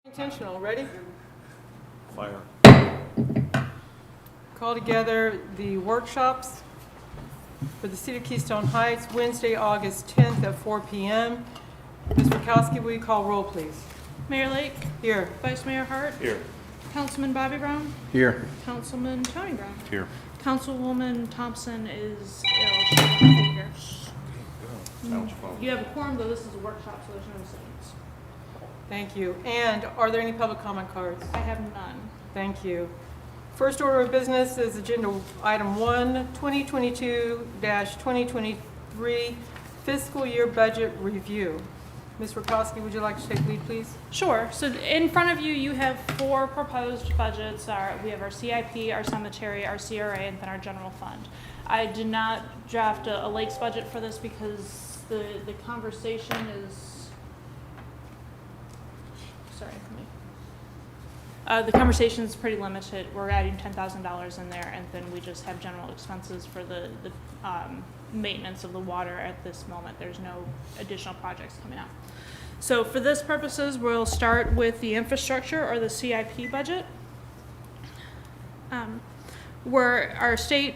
Intentional, ready? Fire. Call together the workshops for the City of Keystone Heights, Wednesday, August 10th at 4 p.m. Ms. Rakowski, will you call roll, please? Mayor Lake, Here. Vice Mayor Hart, Here. Councilman Bobby Brown, Here. Councilman Tony Brown. Here. Councilwoman Thompson is ill, she can't be here. Sounds fun. You have a quorum, though this is a workshop, so there's no sittings. Thank you. And are there any public comment cards? I have none. Thank you. First order of business is agenda item 1, 2022-2023 fiscal year budget review. Ms. Rakowski, would you like to take lead, please? Sure. So in front of you, you have 4 proposed budgets. We have our CIP, our cemetery, our CRA, and then our general fund. I did not draft a Lakes budget for this because the conversation is, sorry, the conversation is pretty limited. We're adding $10,000 in there, and then we just have general expenses for the maintenance of the water at this moment. There's no additional projects coming out. So for this purposes, we'll start with the infrastructure or the CIP budget, where our state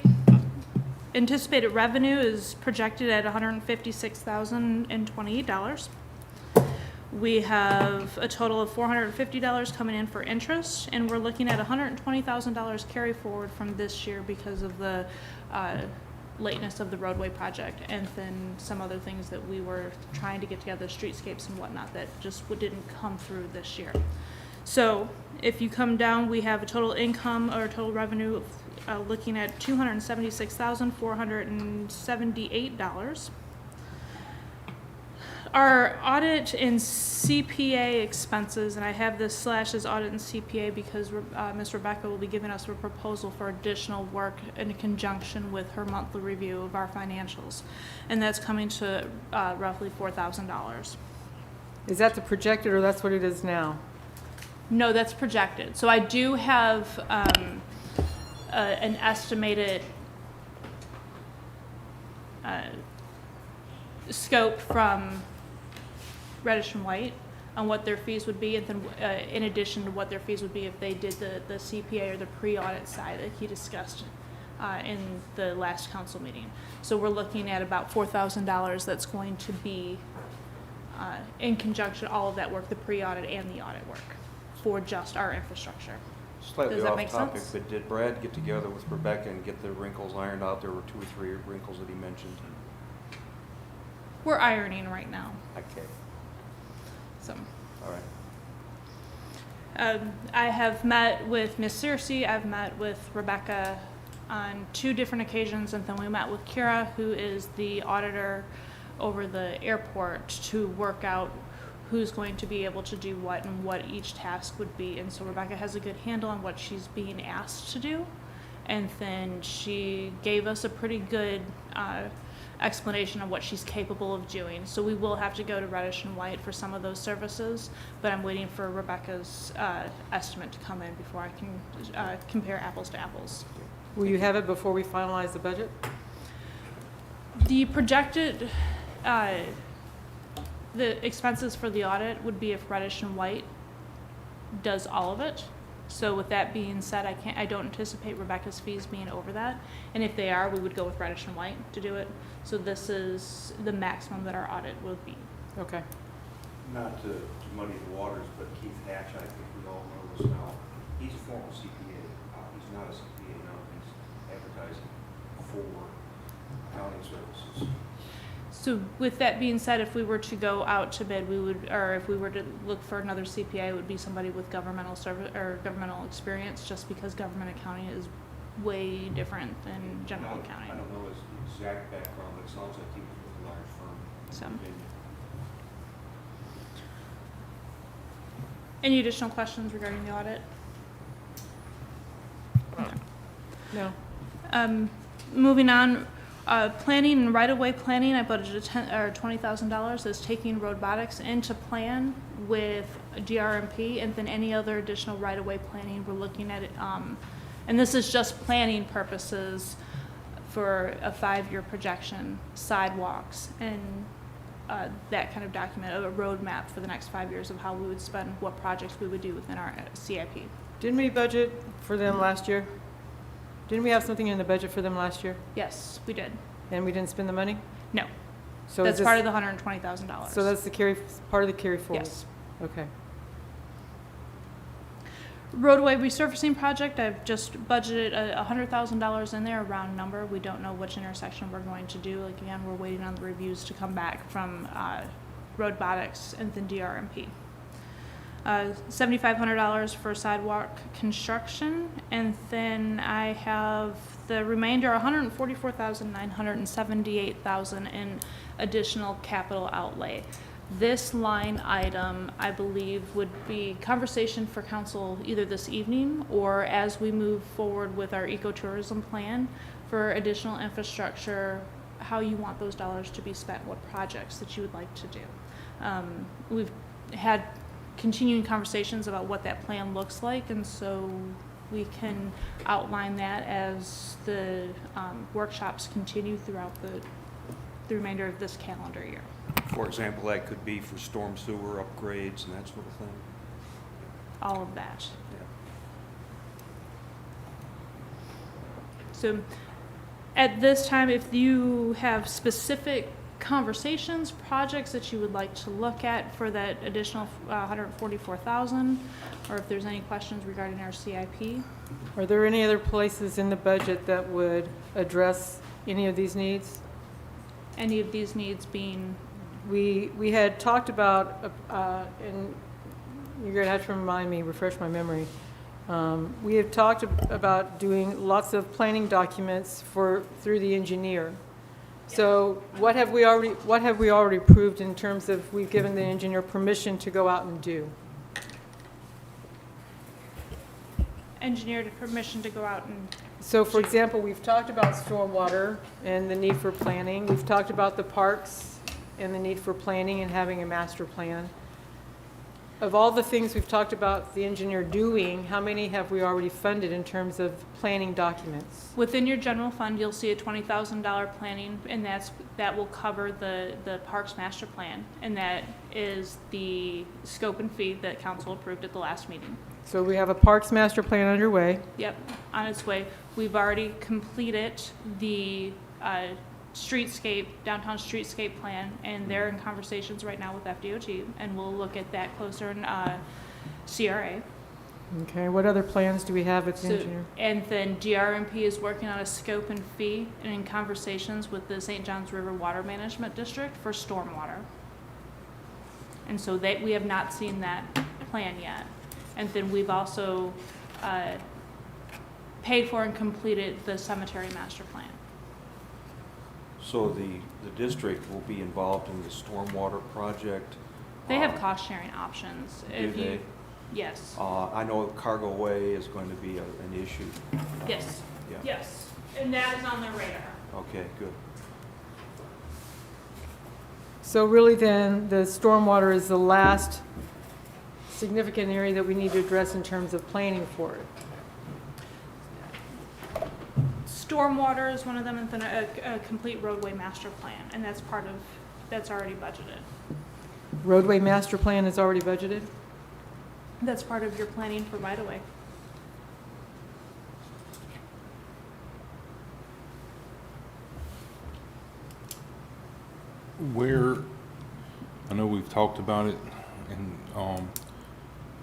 anticipated revenue is projected at $156,028. We have a total of $450 coming in for interest, and we're looking at $120,000 carry forward from this year because of the lateness of the roadway project, and then some other things that we were trying to get together, streetscapes and whatnot, that just didn't come through this year. So if you come down, we have a total income or total revenue of looking at $276,478. Our audit and CPA expenses, and I have this slash as audit and CPA because Ms. Rebecca will be giving us a proposal for additional work in conjunction with her monthly review of our financials. And that's coming to roughly $4,000. Is that the projected, or that's what it is now? No, that's projected. So I do have an estimated scope from Reddish and White on what their fees would be, and then in addition to what their fees would be if they did the CPA or the pre-audit side that he discussed in the last council meeting. So we're looking at about $4,000 that's going to be in conjunction, all of that work, the pre-audit and the audit work, for just our infrastructure. Slightly Does that off make topic, sense? but did Brad get together with Rebecca and get the wrinkles ironed out? There were 2 or 3 wrinkles that he mentioned. We're ironing right now. Okay. So. All right. I have met with Ms. Searcy, I've met with Rebecca on 2 different occasions, and then we met with Kira, who is the auditor over the airport, to work out who's going to be able to do what and what each task would be. And so Rebecca has a good handle on what she's being asked to do, and then she gave us a pretty good explanation of what she's capable of doing. So we will have to go to Reddish and White for some of those services, but I'm waiting for Rebecca's estimate to come in before I can compare apples to apples. Will you have it before we finalize the budget? The projected, the expenses for the audit would be if Reddish and White does all of it. So with that being said, I don't anticipate Rebecca's fees being over that. And if they are, we would go with Reddish and White to do it. So this is the maximum that our audit will be. Okay. Not to muddy the waters, but Keith Hatch, I think we all know this now, he's a former CPA. He's not a CPA now, he's advertising for accounting services. So with that being said, if we were to go out to bid, we would, or if we were to look for another CPA, it would be somebody with governmental service or governmental experience, just because government accounting is way different than general accounting. I don't know his exact background, but it sounds like he was with a large firm. So. Any additional questions regarding the audit? No. Moving on, planning and right-of-way planning, I budgeted $20,000 as taking robotics into plan with DRMP, and then any other additional right-of-way planning, we're looking at it, and this is just planning purposes for a 5-year projection, sidewalks and that kind of document, a roadmap for the next 5 years of how we would spend, what projects we would do within our CIP. Didn't we budget for them last year? Didn't we have something in the budget for them last year? Yes, we did. And we didn't spend the money? No, So that's is this- part of the $120,000. So that's part of the carry forward? Yes. Okay. Roadway resurfacing project, I've just budgeted $100,000 in there, a round number. We don't know which intersection we're going to do. Like, again, we're waiting on the reviews to come back from Roadbotics and then DRMP. $7,500 for sidewalk construction, and then I have the remainder, $144,978,000 in additional capital outlay. This line item, I believe, would be conversation for council either this evening or as we move forward with our ecotourism plan for additional infrastructure, how you want those dollars to be spent, what projects that you would like to do. We've had continuing conversations about what that plan looks like, and so we can outline that as the workshops continue throughout the remainder of this calendar year. For example, that could be for storm sewer upgrades and that sort of thing. All of that. Yeah. So at this time, if you have specific conversations, projects that you would like to look at for that additional $144,000, or if there's any questions regarding our CIP. Are there any other places in the budget that would address any of these needs? Any of these needs being, We had talked about, and you're going to have to remind me, refresh my memory. We have talked about doing lots of planning documents through the engineer. So what have we already approved in terms of we've given the engineer permission to go out and do? engineered permission to go out and, So for example, we've talked about stormwater and the need for planning. We've talked about the parks and the need for planning and having a master plan. Of all the things we've talked about the engineer doing, how many have we already funded in terms of planning documents? within your general fund, you'll see a $20,000 planning, and that will cover the parks master plan, and that is the scope and fee that council approved at the last meeting. So we have a parks master plan underway. Yep, on its way. We've already completed the downtown streetscape plan, and they're in conversations right now with FDOT, and we'll look at that closer in CRA. Okay, what other plans do we have at the So, engineer? and then DRMP is working on a scope and fee and in conversations with the St. Johns River Water Management District for stormwater. And so we have not seen that plan yet. And then we've also paid for and completed the cemetery master plan. So the district will be involved in the stormwater project. They have cost-sharing options. Do they? Yes, I know cargo way is going to be an issue. yes, Yeah. yes. And that is on their radar. Okay, good. So really then, the stormwater is the last significant area that we need to address in terms of planning for it. Stormwater is one of them, and then a complete roadway master plan, and that's already budgeted. Roadway master plan is already budgeted? That's part of your planning for right-of-way. Where, I know we've talked about it, and,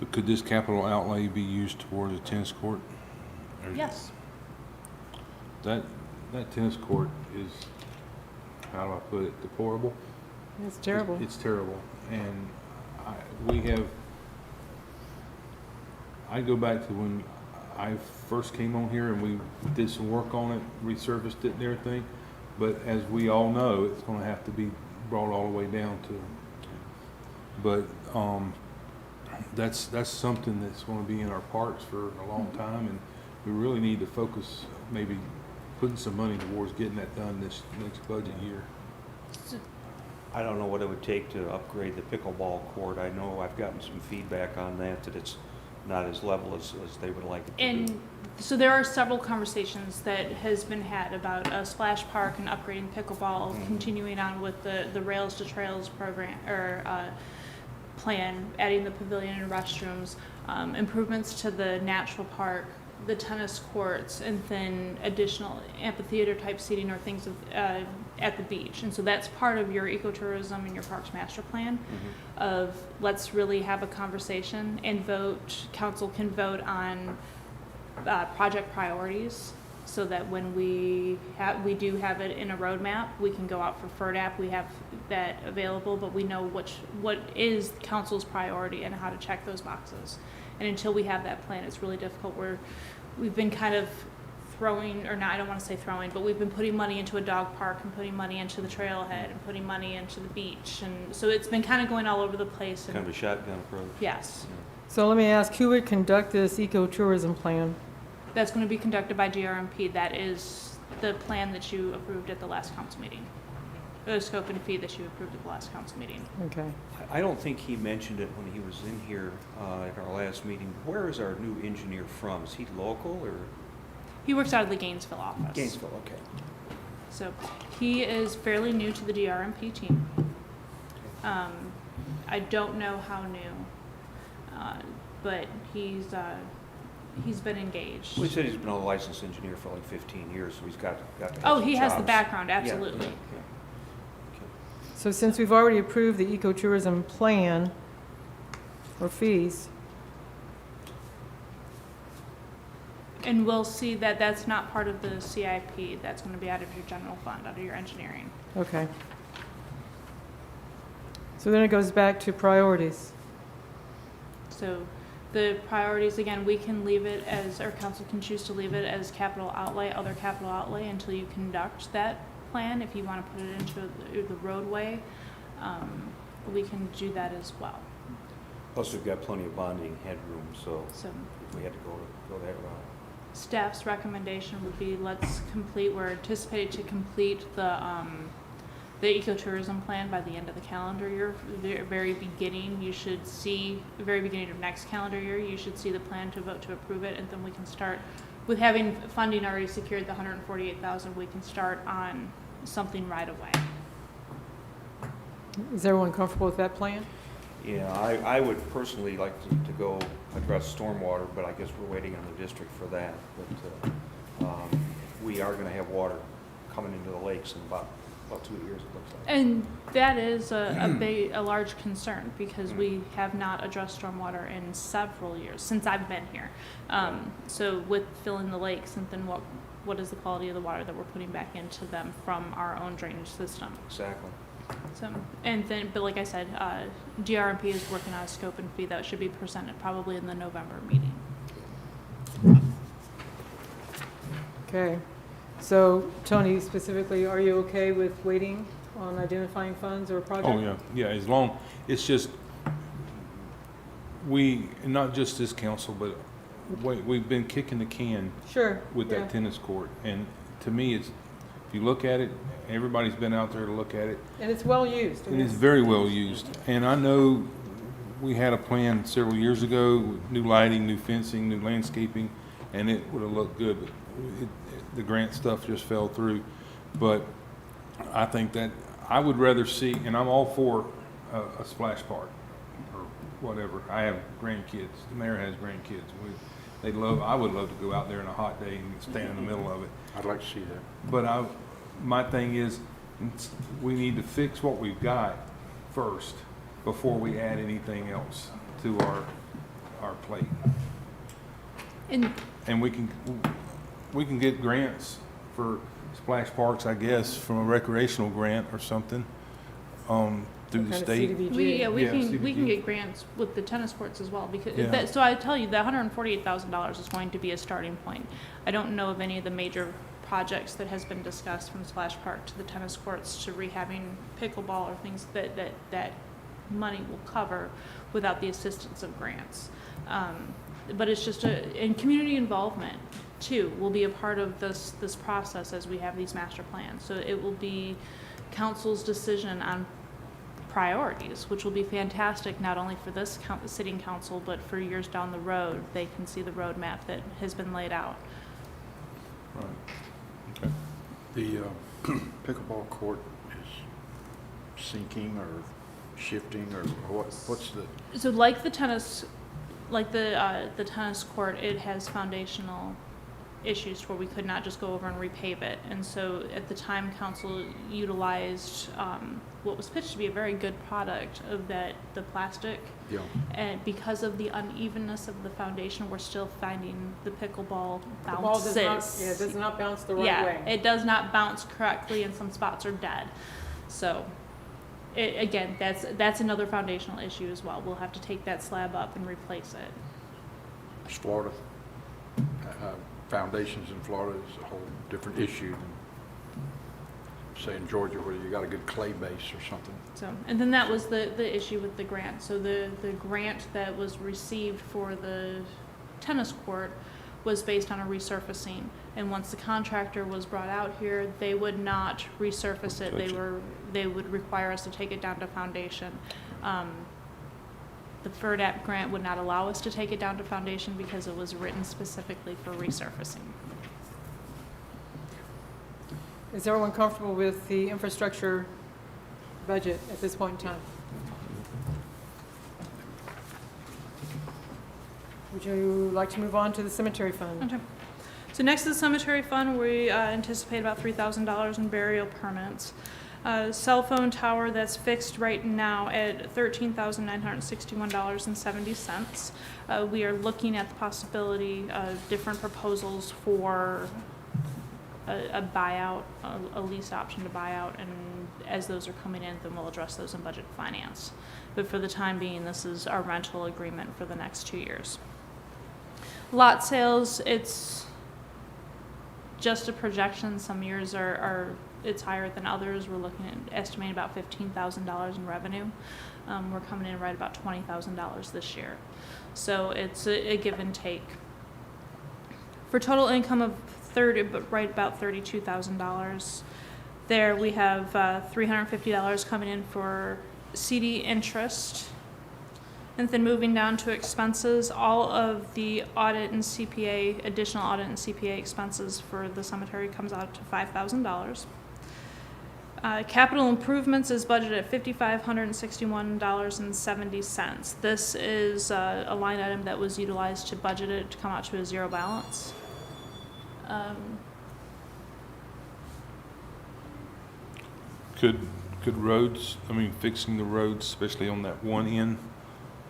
but could this capital outlay be used towards a tennis court? Or- Yes. That tennis court is, how do I put it, deplorable? It's terrible. It's terrible, and I go back to when I first came on here and we did some work on it, resurfaced it and everything, but as we all know, it's gonna have to be brought all the way down to, but, that's something that's gonna be in our parks for a long time, and we really need to focus, maybe putting some money towards getting that done this next budget year. I don't know what it would take to upgrade the pickleball court. I know I've gotten some feedback on that it's not as level as they would like it to be. And So there are several conversations that has been had about a splash park and upgrading pickleball, continuing on with the Rails to Trails program, or plan, adding the pavilion and restrooms, improvements to the natural park, the tennis courts, and then additional amphitheater type seating or things at the beach. And so that's part of your ecotourism and your parks master plan of let's really have a conversation and vote. Council can vote on project priorities, so that when we do have it in a roadmap, we can go out for FERDAP. We have that available, but we know what is council's priority and how to check those boxes. And until we have that plan, it's really difficult. We've been kind of throwing, or not, I don't want to say throwing, but we've been putting money into a dog park and putting money into the trailhead and putting money into the beach, and so it's been kind of going all over the place. And, Kind of a shotgun approach. yes. So let me ask, who would conduct this ecotourism plan? That's going to be conducted by GRMP. That is the plan that you approved at the last council meeting. The scope and fee that you approved at the last council meeting. Okay. I don't think he mentioned it when he was in here at our last meeting. Where is our new engineer from? Is he local or? He works out of the Gainesville office. Gainesville, okay. So he is fairly new to the GRMP team. I don't know how new, but he's been engaged. Well, he said he's been a licensed engineer for like 15 years, so he's got to have Oh, some he has the chops. background, Yeah, absolutely. yeah. So since we've already approved the ecotourism plan or fees, And we'll see that that's not part of the CIP. That's going to be out of your general fund, out of your engineering. okay. So then it goes back to priorities. So the priorities, again, we can leave it as, or council can choose to leave it as capital outlay, other capital outlay, until you conduct that plan. If you want to put it into the roadway, we can do that as well. Plus, we've got plenty of bonding headroom, so So if we had to go that route. staff's recommendation would be we're anticipated to complete the ecotourism plan by the end of the calendar year. The very beginning, the very beginning of next calendar year, you should see the plan to vote to approve it, and then we can start, with having funding already secured, the $148,000, we can start on something right away. Is everyone comfortable with that plan? Yeah, I would personally like to go address stormwater, but I guess we're waiting on the district for that. But we are going to have water coming into the lakes in about 2 years, it looks like. And that is a large concern, because we have not addressed stormwater in several years, since I've been here. So with filling the lakes, and then what is the quality of the water that we're putting back into them from our own drainage system? Exactly. So, and then, but like I said, GRMP is working on a scope and fee that should be presented probably in the November meeting. Okay. So Tony, specifically, are you okay with waiting on identifying funds or projects? Oh, yeah, as long, it's just, not just this council, but we've been kicking the can Sure. with yeah. that tennis court. And to me, if you look at it, everybody's been out there to look at it. And it's well used. It is very well used. And I know we had a plan several years ago, with new lighting, new fencing, new landscaping, and it would have looked good, but the grant stuff just fell through. But I think that I would rather see, and I'm all for a splash park or whatever. I have grandkids. The mayor has grandkids. I would love to go out there on a hot day and stand in the middle of it. I'd like to see that. But my thing is, we need to fix what we've got first before we add anything else to our plate. And we can get grants for splash parks, I guess, from a recreational grant or something, through the Kind of state. CDBG. We Yeah, can CDBG. get grants with the tennis courts as well, because Yeah. so I tell you, the $148,000 is going to be a starting point. I don't know of any of the major projects that has been discussed, from splash park to the tennis courts to rehabbing pickleball, or things that money will cover without the assistance of grants. But it's just and community involvement too will be a part of this process as we have these master plans. So it will be council's decision on priorities, which will be fantastic not only for this sitting council, but for years down the road. They can see the roadmap that has been laid out. Right. Okay. The pickleball court is sinking or shifting, or what's the, So like the tennis court, it has foundational issues where we could not just go over and repave it. And so at the time, council utilized what was pitched to be a very good product of the plastic. yeah, And because of the unevenness of the foundation, we're still finding the pickleball The ball bounces. does not bounce the right way. It does not bounce correctly, and some spots are dead. So, again, that's another foundational issue as well. We'll have to take that slab up and replace it. Florida. Foundations in Florida is a whole different issue than, say, in Georgia, where you got a good clay base or something. So, and then that was the issue with the grant. So the grant that was received for the tennis court was based on a resurfacing. And once the contractor was brought out here, they would not resurface it. They would require us to take it down to foundation. The FERDAP grant would not allow us to take it down to foundation because it was written specifically for resurfacing. Is everyone comfortable with the infrastructure budget at this point in time? Would you like to move on to the cemetery fund? Okay. So next is the cemetery fund. We anticipate about $3,000 in burial permits. Cell phone tower that's fixed right now at $13,961.70. We are looking at the possibility of different proposals for a buyout, a lease option to buy out, and as those are coming in, then we'll address those in budget finance. But for the time being, this is our rental agreement for the next 2 years. Lot sales, it's just a projection. Some years it's higher than others. We're looking at estimating about $15,000 in revenue. We're coming in right about $20,000 this year. So it's a give and take. For total income of right about $32,000. There we have $350 coming in for CD interest. And then moving down to expenses, all of the audit and CPA, additional audit and CPA expenses for the cemetery comes out to $5,000. Capital improvements is budgeted at $5,561.70. This is a line item that was utilized to budget it to come out to a zero balance. Could roads, fixing the roads, especially on that one end,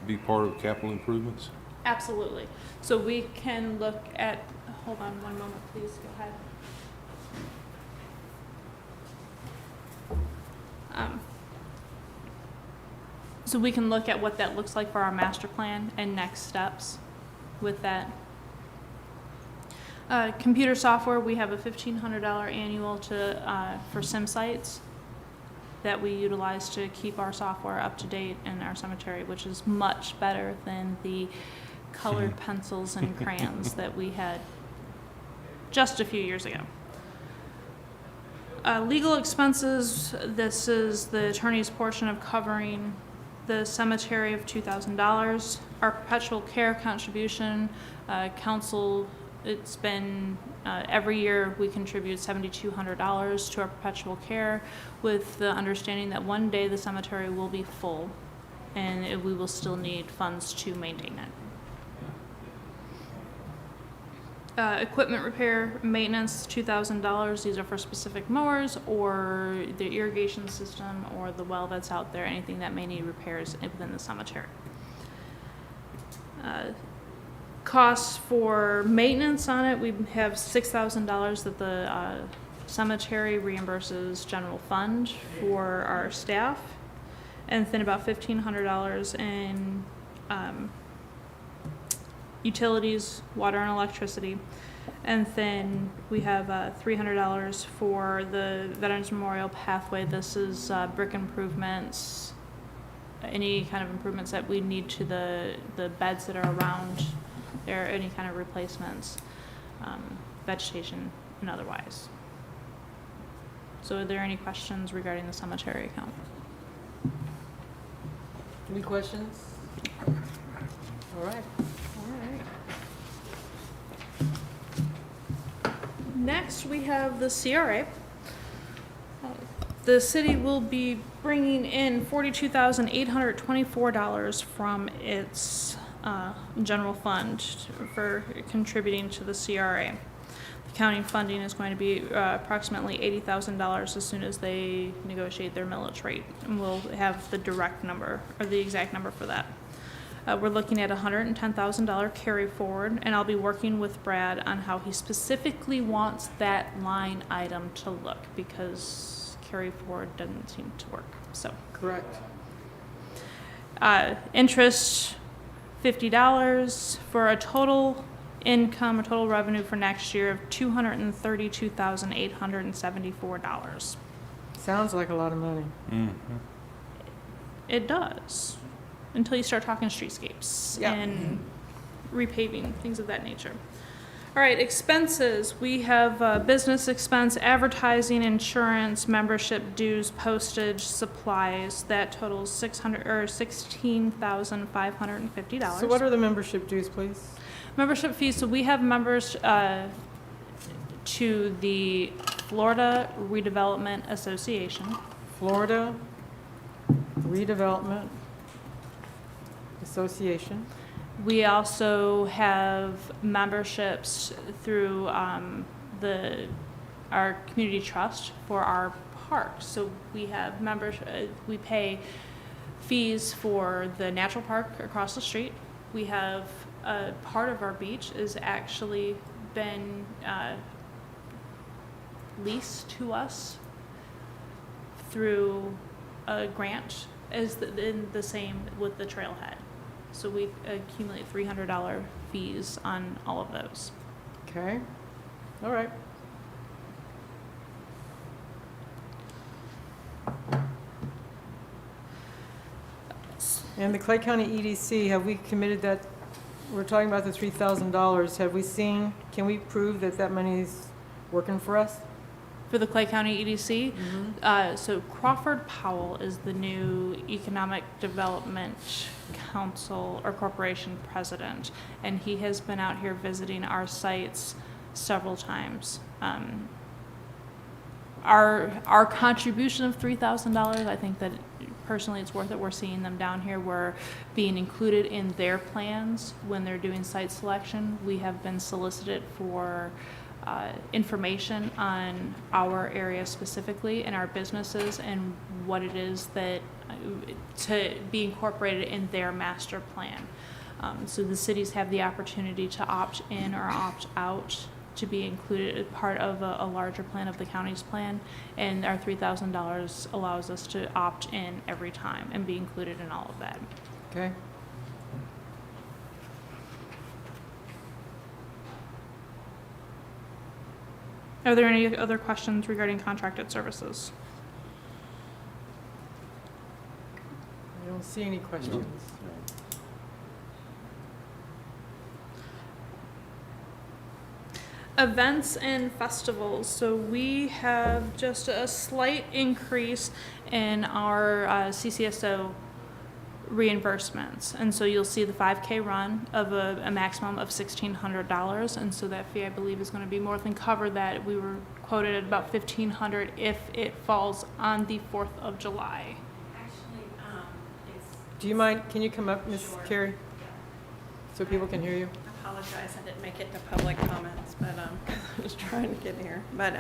be part of capital improvements? Absolutely. So we can look at, hold on one moment, please, go ahead. So we can look at what that looks like for our master plan and next steps with that. Computer software, we have a $1,500 annual for SimSites that we utilize to keep our software up to date in our cemetery, which is much better than the colored pencils and crayons that we had just a few years ago. Legal expenses, this is the attorney's portion of covering the cemetery of $2,000. Our perpetual care contribution, council, it's been every year we contribute $7,200 to our perpetual care, with the understanding that one day the cemetery will be full and we will still need funds to maintain it. Equipment repair, maintenance, $2,000. These are for specific mowers or the irrigation system or the well that's out there, anything that may need repairs within the cemetery. Costs for maintenance on it, we have $6,000 that the cemetery reimburses general fund for our staff, and then about $1,500 in utilities, water and electricity, and then we have $300 for the Veterans Memorial Pathway. This is brick improvements, any kind of improvements that we need to the beds that are around there, any kind of replacements, vegetation and otherwise. So are there any questions regarding the cemetery account? Any questions? All right. Next, we have the CRA. The city will be bringing in $42,824 from its general fund for contributing to the CRA. The county funding is going to be approximately $80,000 as soon as they negotiate their millage rate, and we'll have the direct number, or the exact number for that. We're looking at $110,000 carry forward, and I'll be working with Brad on how he specifically wants that line item to look, because carry forward doesn't seem to work, so. Correct. Interest, $50 for a total income or total revenue for next year of $232,874. Sounds like a lot of money. It does, until you start talking streetscapes Yeah. and repaving, things of that nature. All right, expenses. We have business expense, advertising, insurance, membership dues, postage, supplies. That totals $16,550. So what are the membership dues, please? Membership fees. So we have members to the Florida Redevelopment Association. Florida Redevelopment Association. We also have memberships through our community trust for our parks. So we have we pay fees for the natural park across the street. We have part of our beach is actually been leased to us through a grant, in the same with the trailhead. So we accumulate $300 fees on all of those. Okay. All right. And the Clay County EDC, have we committed that? We're talking about the $3,000. Have we seen, can we prove that that money is working for us? For the Clay County EDC, so Crawford Powell is the new Economic Development Council or Corporation president, and he has been out here visiting our sites several times. Our contribution of $3,000, I think that personally it's worth it. We're seeing them down here. We're being included in their plans when they're doing site selection. We have been solicited for information on our area specifically and our businesses and what it is that to be incorporated in their master plan. So the cities have the opportunity to opt in or opt out to be included as part of a larger plan of the county's plan, and our $3,000 allows us to opt in every time and be included in all of that. Okay. Are there any other questions regarding contracted services? I don't see any questions. Events and festivals. So we have just a slight increase in our CCSO reimbursements. And so you'll see the 5K run of a maximum of $1,600. And so that fee, I believe, is going to be more than cover that. We were quoted at about $1,500 if it falls on the 4th of July. Actually, it's. Do you mind, can you come up, Ms. Sure. Carey? So people can hear you? I apologize, I didn't make it to public comments, but I was trying to get here. But,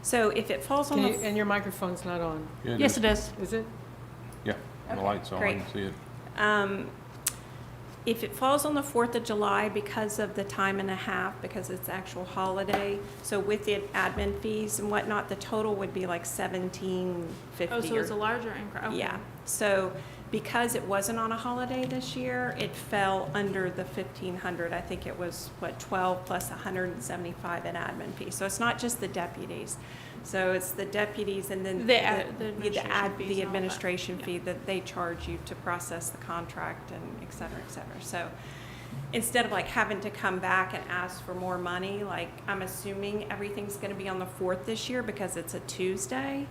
so if it falls on Can the. you, and your microphone's not on, Yeah, Yes, it is. is it? Yeah, the Okay, light's on, I great. can see it. If it falls on the 4th of July because of the time and a half, because it's actual holiday, so with the admin fees and whatnot, the total would be like $1,750. Oh, so it's a larger increase. Okay. Yeah, so because it wasn't on a holiday this year, it fell under the $1,500. I think it was, 12 plus $175 in admin fee. So it's not just the deputies. So it's the deputies and then The administration fees the and all that. administration Yeah. fee that they charge you to process the contract and et cetera, et cetera. So instead of like having to come back and ask for more money, like I'm assuming everything's gonna be on the 4th this year because it's a Tuesday.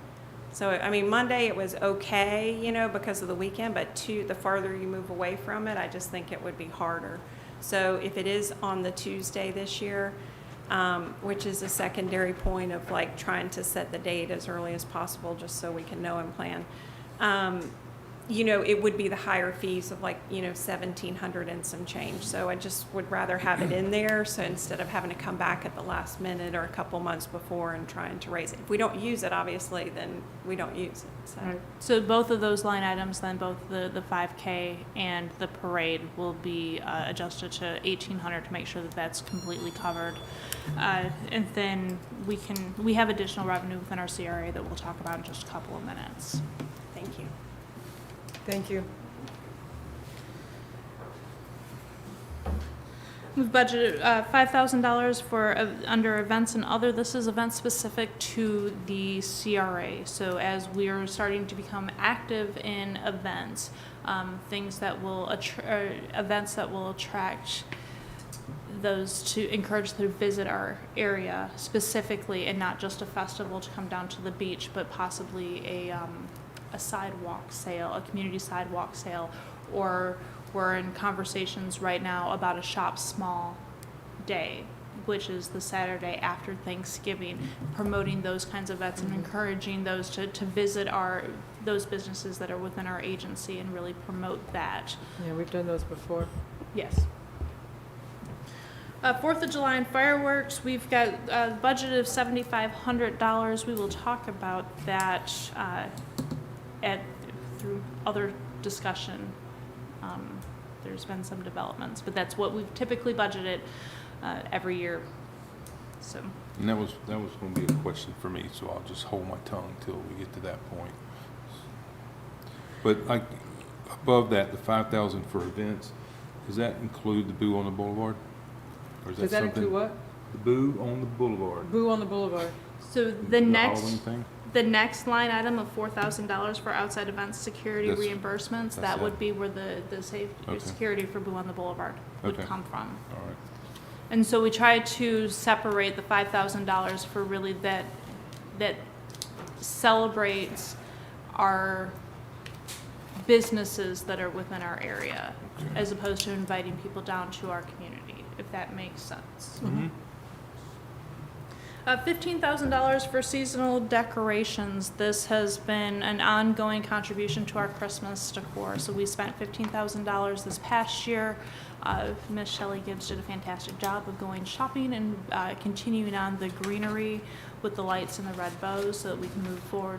So, I mean, Monday it was okay, you know, because of the weekend, but the farther you move away from it, I just think it would be harder. So if it is on the Tuesday this year, which is a secondary point of like trying to set the date as early as possible just so we can know and plan. You know, it would be the higher fees of like, you know, 1,700 and some change. So I just would rather have it in there. So instead of having to come back at the last minute or a couple months before and trying to raise it. If we don't use it, obviously, then we don't use it. So. Right. So both of those line items, then both the 5K and the parade will be adjusted to 1,800 to make sure that that's completely covered. And then we have additional revenue within our CRA that we'll talk about in just a couple of minutes. Thank you. Thank you. We've budgeted $5,000 for under events and other. This is event specific to the CRA. So as we are starting to become active in events, things that will events that will attract those to encourage them to visit our area specifically, and not just a festival to come down to the beach, but possibly a sidewalk sale, a community sidewalk sale, or we're in conversations right now about a shop small day, which is the Saturday after Thanksgiving, promoting those kinds of events and encouraging those to visit those businesses that are within our agency and really promote that. Yeah, we've done those before. Yes. 4th of July and fireworks, we've got a budget of $7,500. We will talk about that through other discussion. There's been some developments, but that's what we've typically budgeted every year. So. And that was going to be a question for me, so I'll just hold my tongue till we get to that point. But like above that, the 5,000 for events, does that include the Boo on the Boulevard? Or is Does that something? include what? The Boo on the Boulevard. Boo on the Boulevard. So The Halloween thing? the next line item of $4,000 for outside events security That's- reimbursements, that's that it. would be where the Okay. security for Boo on the Boulevard would Okay. come from. All right. And so we tried to separate the $5,000 for really that celebrates our businesses that are within our area, Okay. as opposed to inviting people down to our community, if that makes sense. Mm-hmm. $15,000 for seasonal decorations. This has been an ongoing contribution to our Christmas decor. So we spent $15,000 this past year. Miss Shelley Gibbs did a fantastic job of going shopping and continuing on the greenery with the lights and the red bows so that we can move forward,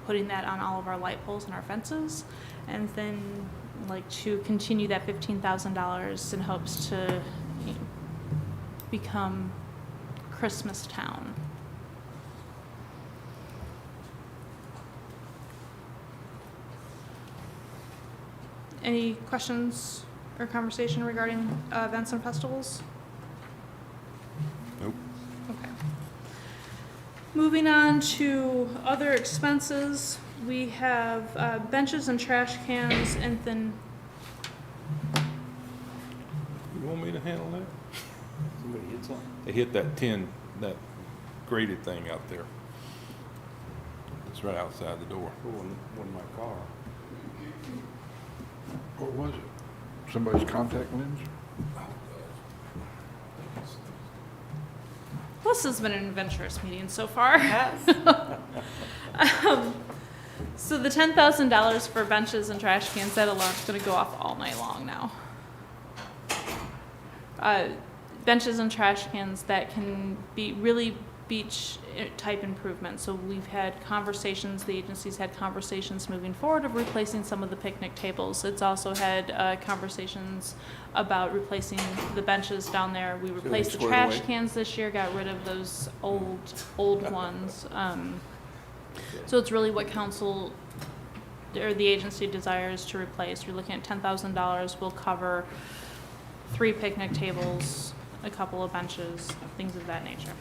putting that on all of our light poles and our fences. And then like to continue that $15,000 in hopes to become Christmas town. Any questions or conversation regarding events and festivals? Nope. Okay. Moving on to other expenses, we have benches and trash cans, and then You want me to handle that? Somebody hit something? They hit that that graded thing out there. It's right outside the door. Wasn't my car. What was it? Somebody's contact lens? this has been an adventurous meeting so far. So the $10,000 for benches and trash cans, that alarm's going to go off all night long now. Benches and trash cans that can be really beach type improvements. So we've had conversations, the agency's had conversations moving forward of replacing some of the picnic tables. It's also had conversations about replacing the benches down there. We replaced the squared trash away? cans this year, got rid of those old ones. So it's really what council or the agency desires to replace. You're looking at $10,000 will cover 3 picnic tables, a couple of benches, things of that nature.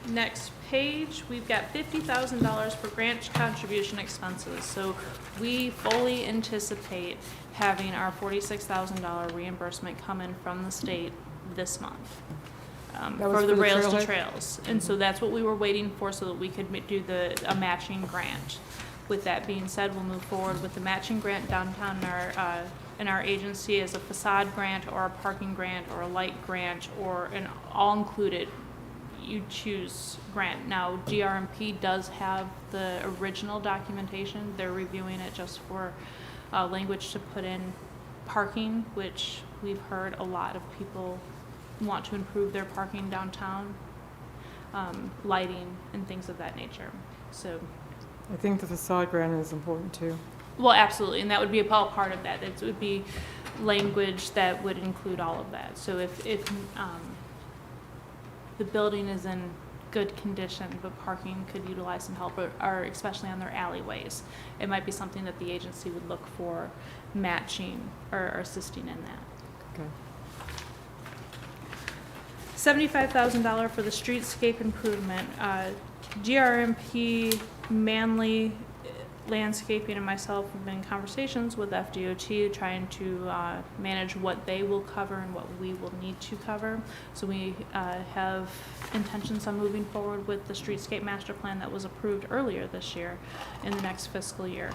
Next page, we've got $50,000 for grant contribution expenses. So we fully anticipate having our $46,000 reimbursement come in from the state this month. That was for the for the rails to trailhead? trails. And so that's what we were waiting for so that we could do a matching grant. With that being said, we'll move forward with the matching grant downtown in our agency as a facade grant or a parking grant or a light grant or an all-included, you choose grant. Now, GRMP does have the original documentation. They're reviewing it just for language to put in parking, which we've heard a lot of people want to improve their parking downtown, lighting and things of that nature. So, I think the facade grant is important too. well, absolutely, and that would be a part of that. It would be language that would include all of that. So if the building is in good condition, but parking could utilize some help, or especially on their alleyways, it might be something that the agency would look for matching or assisting in that. Okay. $75,000 for the streetscape improvement. GRMP, Manley Landscaping, and myself have been in conversations with FDOT trying to manage what they will cover and what we will need to cover. So we have intentions on moving forward with the streetscape master plan that was approved earlier this year in the next fiscal year.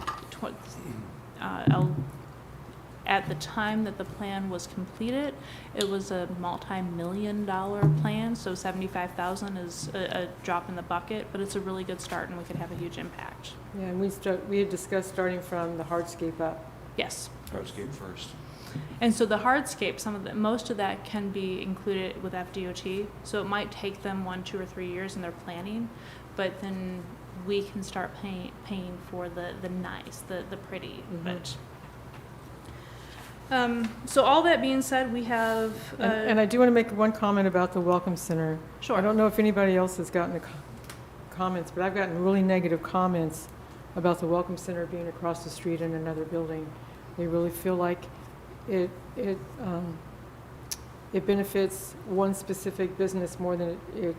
At the time that the plan was completed, it was a multi-million-dollar plan, so $75,000 is a drop in the bucket, but it's a really good start and we could have a huge impact. Yeah, and we had discussed starting from the hardscape up. Yes. Hardscape first. And so the hardscape, most of that can be included with FDOT, so it might take them 1, 2, or 3 years in their planning, but then we can start paying for the nice, the pretty, but. So all that being said, we have. And I do want to make one comment about the Welcome Center. Sure. I don't know if anybody else has gotten the comments, but I've gotten really negative comments about the Welcome Center being across the street in another building. They really feel like it benefits one specific business more than it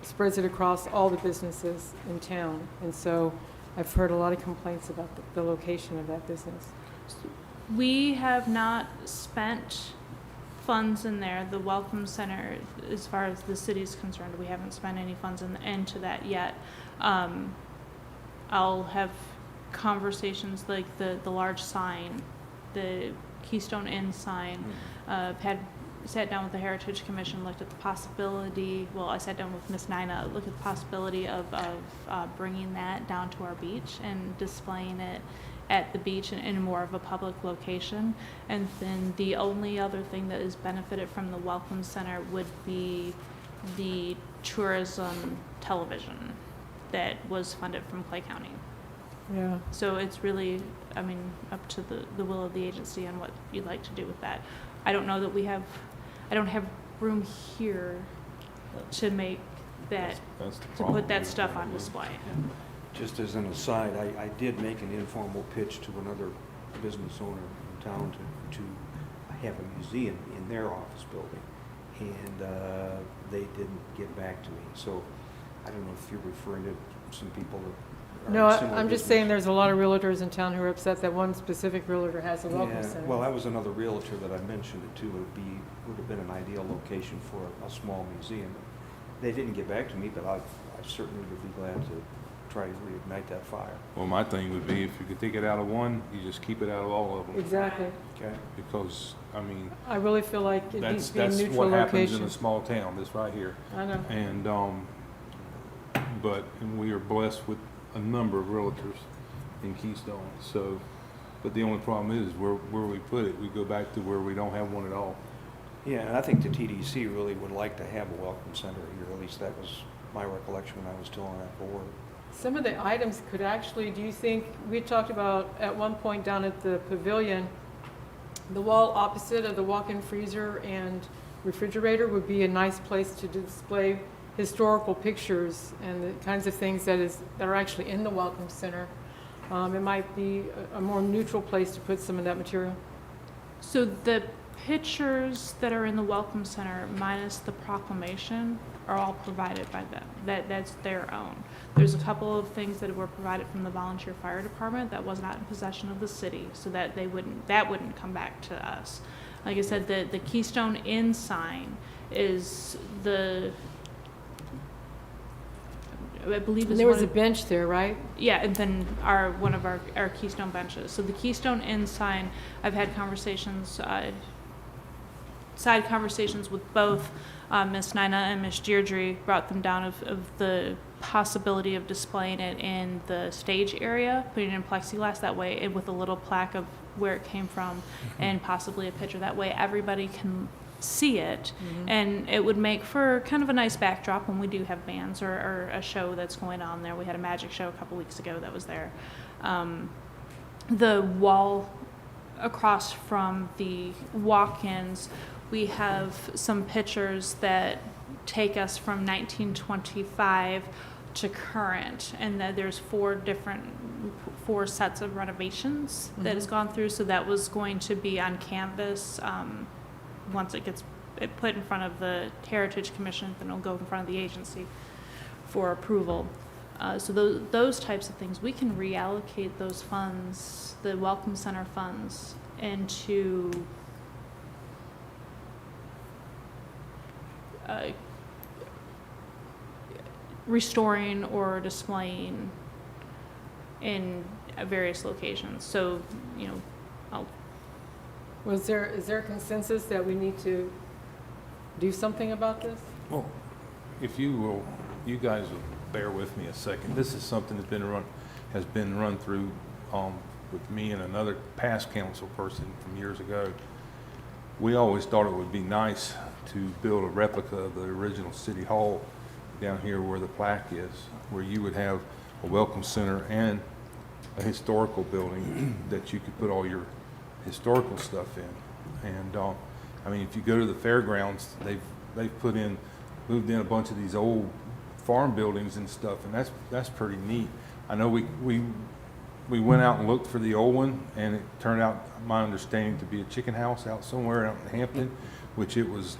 spreads it across all the businesses in town. And so I've heard a lot of complaints about the location of that business. We have not spent funds in there. The Welcome Center, as far as the city is concerned, we haven't spent any funds into that yet. I'll have conversations like the large sign, the Keystone Inn sign. Sat down with the Heritage Commission, looked at the possibility, well, I sat down with Miss Nina, looked at the possibility of bringing that down to our beach and displaying it at the beach in more of a public location. And then the only other thing that is benefited from the Welcome Center would be the tourism television that was funded from Clay County. Yeah. So it's really, I mean, up to the will of the agency and what you'd like to do with that. I don't know that I don't have room here to make that, That's the to problem. put that stuff on display. Just as an aside, I did make an informal pitch to another business owner in town to have a museum in their office building, and they didn't get back to me. So I don't know if you're referring to some people that are No, in similar I'm just business. saying there's a lot of realtors in town who are upset that one specific realtor has a Welcome Yeah, Center. well, that was another realtor that I mentioned it to. Would have been an ideal location for a small museum. They didn't get back to me, but I certainly would be glad to try to reignite that fire. Well, my thing would be if you could take it out of one, you just keep it out of all of them. Exactly. Okay. Because, I mean, I really feel like it needs that's to be a neutral what happens in location. a small town, this right here. I know. And, and we are blessed with a number of realtors in Keystone, so, but the only problem is where we put it, we go back to where we don't have one at all. Yeah, and I think the TDC really would like to have a welcome center here. At least that was my recollection when I was still on that board. Some of the items could actually, do you think, we talked about at one point down at the pavilion, the wall opposite of the walk-in freezer and refrigerator would be a nice place to display historical pictures and the kinds of things that are actually in the Welcome Center. It might be a more neutral place to put some of that material. So the pictures that are in the Welcome Center, minus the proclamation, are all provided by them. That's their own. There's a couple of things that were provided from the volunteer fire department that was not in possession of the city, so that wouldn't come back to us. Like I said, the Keystone Inn sign is I believe is There was one a of- bench there, right? yeah, and then one of our Keystone benches. So the Keystone Inn sign, I've had conversations, side conversations with both Miss Nina and Miss Deirdre, brought them down of the possibility of displaying it in the stage area, putting it in plexiglass that way, and with a little plaque of where it came from, and possibly a picture. That way everybody can see it, and it would make for kind of a nice backdrop when we do have bands or a show that's going on there. We had a magic show a couple weeks ago that was there. The wall across from the walk-ins, we have some pictures that take us from 1925 to current, and that there's four sets of renovations that has gone through. So that was going to be on canvas. Once it gets put in front of the Heritage Commission, then it'll go in front of the agency for approval. So those types of things, we can reallocate those funds, the Welcome Center funds, into restoring or displaying in various locations. So, you know, Is there consensus that we need to do something about this? Well, if you will, you guys will bear with me a second. This is something that's has been run through with me and another past council person from years ago. We always thought it would be nice to build a replica of the original City Hall down here where the plaque is, where you would have a welcome center and a historical building that you could put all your historical stuff in. And I mean, if you go to the fairgrounds, they've moved in a bunch of these old farm buildings and stuff, and that's pretty neat. I know we went out and looked for the old one, and it turned out, my understanding, to be a chicken house out somewhere out in Hampton, which it was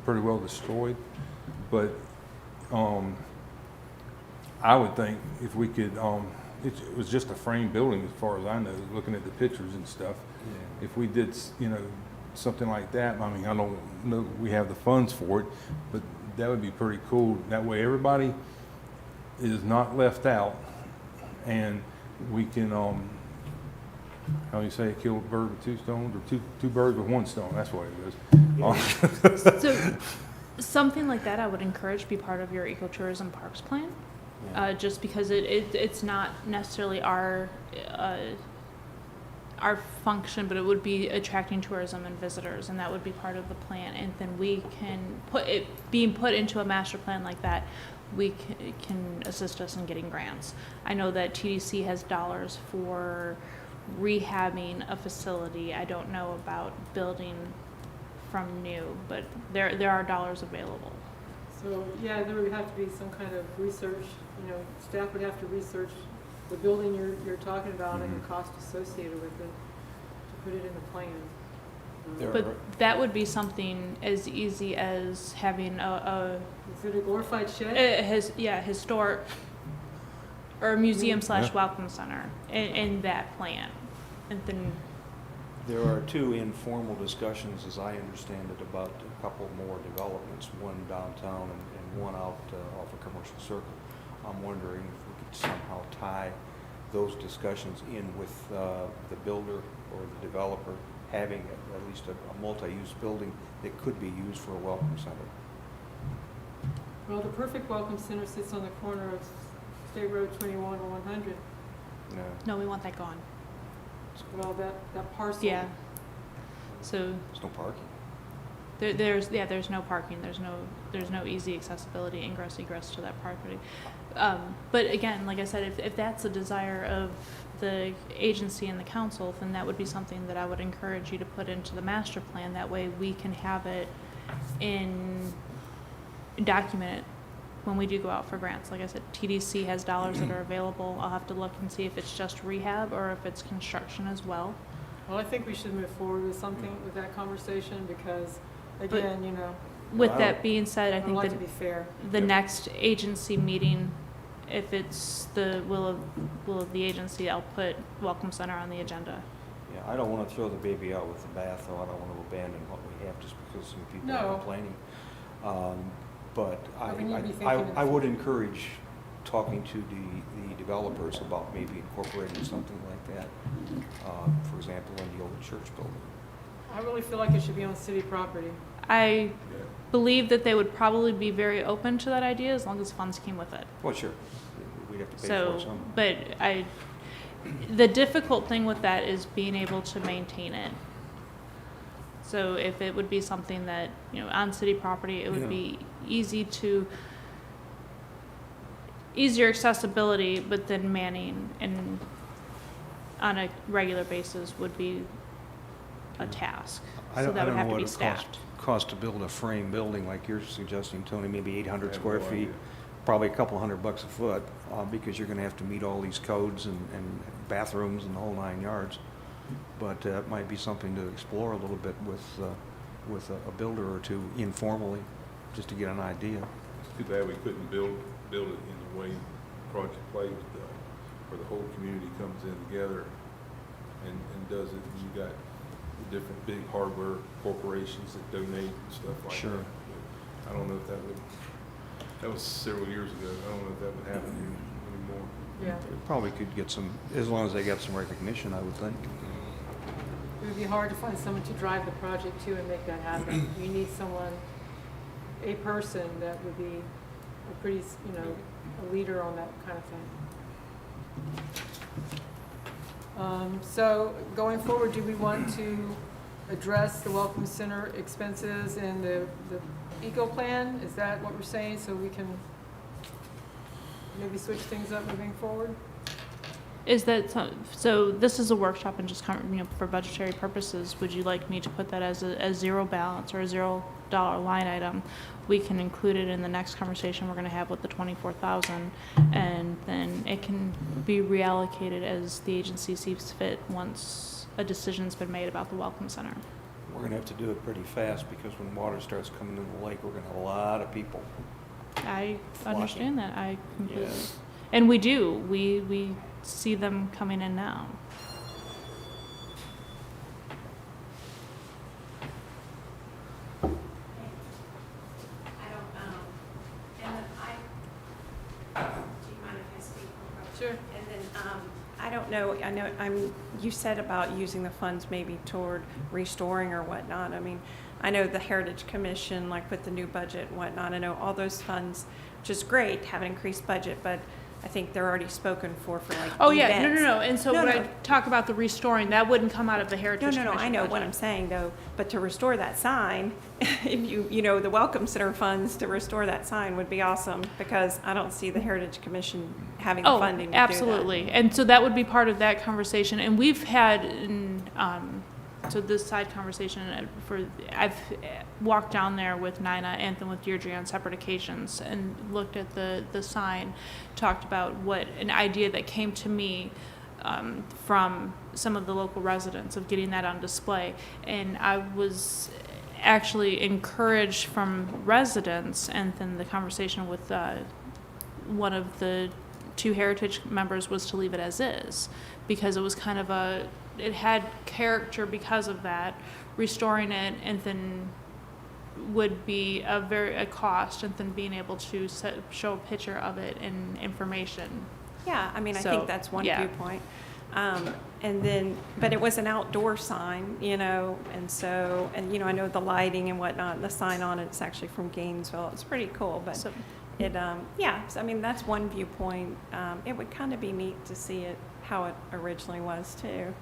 pretty well destroyed. But I would think if we could, it was just a frame building as far as I know, looking at the pictures and stuff. If we did, you know, something like that, I mean, I don't know we have the funds for it, but that would be pretty cool. That way everybody is not left out, and we can, how do you say, kill a bird with two stones, or two birds with one stone? That's what it is. so something like that I would encourage be part of your ecotourism parks plan, just because it's not necessarily our function, but it would be attracting tourism and visitors, and that would be part of the plan. And then we can being put into a master plan like that, we can assist us in getting grants. I know that TDC has dollars for rehabbing a facility. I don't know about building from new, but there are dollars available. So, yeah, there would have to be some kind of research, you know, staff would have to research the building you're talking about and the cost associated with it, to put it in the plan. But that would be something as easy as having Is it a glorified shed? historic or a museum / welcome center in that plan. And then There are two informal discussions, as I understand it, about a couple more developments, one downtown and one out off a commercial circle. I'm wondering if we could somehow tie those discussions in with the builder or the developer having at least a multi-use building that could be used for a welcome center. Well, the perfect welcome center sits on the corner of State Road 21 and 100. no, we want that gone. Well, that parcel. Yeah. So There's no parking. there's no parking. There's no easy accessibility, ingress, egress to that property. But again, like I said, if that's a desire of the agency and the council, then that would be something that I would encourage you to put into the master plan. That way we can have it document it when we do go out for grants. Like I said, TDC has dollars that are available. I'll have to look and see if it's just rehab or if it's construction as well. Well, I think we should move forward with something with that conversation because, again, you know, With that being said, I I'd think like that to be fair. the next agency meeting, if it's the will of the agency, I'll put Welcome Center on the agenda. Yeah, I don't want to throw the baby out with the bath, though. I don't want to abandon what we have just because some people are No. complaining. But Or we need to be thinking I of- would encourage talking to the developers about maybe incorporating something like that, for example, in the old church building. I really feel like it should be on city property. I believe that they would probably be very open to that idea as long as funds came with it. Well, sure, we'd have to pay for So, it somehow. but the difficult thing with that is being able to maintain it. So if it would be something that, on city property, it would Yeah. be easier accessibility, but then manning and on a regular basis would be a task. So that would have to be staffed. Cost to build a frame building like you're suggesting, Tony, maybe 800 I have square no feet, idea. probably a couple $100 a foot, because you're gonna have to meet all these codes and bathrooms and the whole 9 yards. But it might be something to explore a little bit with a builder or two informally, just to get an idea. It's too bad we couldn't build it in the way Project Plays does, where the whole community comes in together and does it. And you got the different big hardware corporations that donate and stuff like Sure. that. But I don't know if that was several years ago. I don't know if that would happen anymore. Yeah. It probably could get some, as long as they got some recognition, I would think. It would be hard to find someone to drive the project too and make that happen. You need someone, a person that would be a pretty, a leader on that kind of thing. So going forward, do we want to address the Welcome Center expenses in the eco plan? Is that what we're saying, so we can maybe switch things up moving forward? Is that, so this is a workshop and just, for budgetary purposes, would you like me to put that as a zero balance or a $0 line item? We can include it in the next conversation we're gonna have with the 24,000, and then it can be reallocated as the agency sees fit once a decision's been made about the Welcome Center. We're gonna have to do it pretty fast, because when water starts coming in the lake, we're gonna have a lot of people. I Flocking. understand that, I completely, Yeah. and we do, we see them coming in now. And then do you mind if I speak? Sure. And then, I don't know, you said about using the funds maybe toward restoring or whatnot. I mean, I know the Heritage Commission, like with the new budget and whatnot, I know all those funds, which is great, have an increased budget, but I think they're already spoken for like Oh, yeah, events. no, and so No, when no. I talk about the restoring, that wouldn't come out of the No, Heritage no, Commission no, I know what budget. I'm saying though, but to restore that sign, if the Welcome Center funds to restore that sign would be awesome, because I don't see the Heritage Commission having the Oh, funding to do that. absolutely. And so that would be part of that conversation. And we've had, so this side conversation, I've walked down there with Nina and then with Deirdre on separate occasions and looked at the sign, talked about what an idea that came to me from some of the local residents of getting that on display. And I was actually encouraged from residents, and then the conversation with one of the two Heritage members was to leave it as is, because it was kind of it had character because of that. Restoring it and then would be a cost, and then being able to show a picture of it and information. Yeah, I mean, I So, think that's one yeah. viewpoint. And then, but it was an outdoor sign, and so, and I know the lighting and whatnot, the sign on it's actually from Gainesville. It's pretty cool, but So, so, I mean, that's one viewpoint. It would kind of be neat to see it, how it originally was too,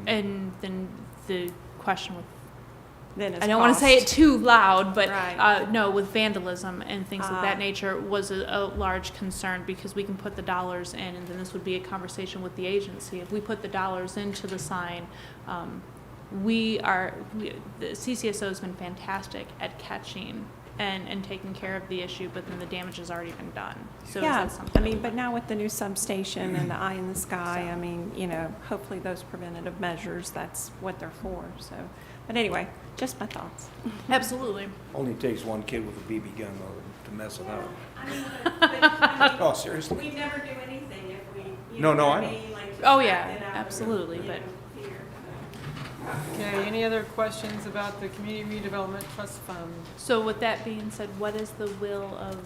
and then the question with, Then it's I don't want to say it cost. too loud, but Right. no, with vandalism and things of that Ah. nature was a large concern, because we can put the dollars in, and then this would be a conversation with the agency. If we put the dollars into the sign, the CCSO has been fantastic at catching and taking care of the issue, but then the damage has already been done. So is Yeah, that something? I mean, but now with the new substation and the eye in the sky, I mean, hopefully those preventative measures, that's what they're for, so. But anyway, just my thoughts. Absolutely. Only takes one kid with a BB gun though to mess it up. I mean, Oh, seriously? we never do anything if we, No, no, I know. like, Oh, yeah, absolutely, but Okay, any other questions about the Community Redevelopment Trust Fund? So with that being said, what is the will of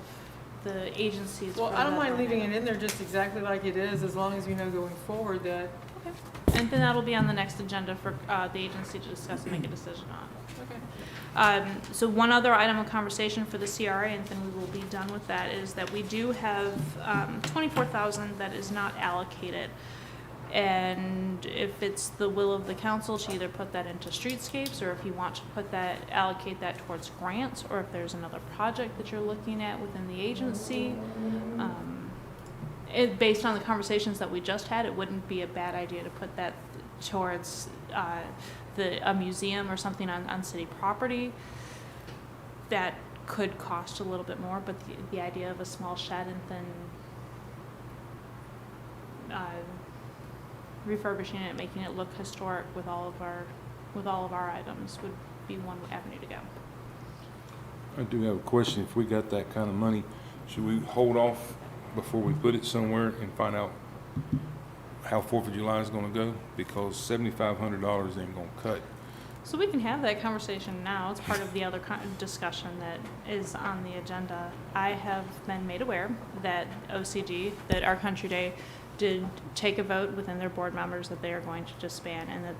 the agencies? Well, for I don't that mind line leaving item? it in there just exactly like it is, as long as we know going forward that, Okay. And then that'll be on the next agenda for the agency to discuss and make a decision on. okay. So one other item of conversation for the CRA, and then we will be done with that, is that we do have $24,000 that is not allocated. And if it's the will of the council to either put that into streetscapes, or if you want to allocate that towards grants, or if there's another project that you're looking at within the agency, based on the conversations that we just had, it wouldn't be a bad idea to put that towards a museum or something on city property. That could cost a little bit more, but the idea of a small shed and then refurbishing it, making it look historic with all of our items would be one avenue to go. I do have a question. If we got that kind of money, should we hold off before we put it somewhere and find out how 4th of July is gonna go? Because $7,500 ain't gonna cut. So we can have that conversation now. It's part of the other discussion that is on the agenda. I have been made aware that OCD, that Our Country Day, did take a vote within their board members that they are going to disband, and that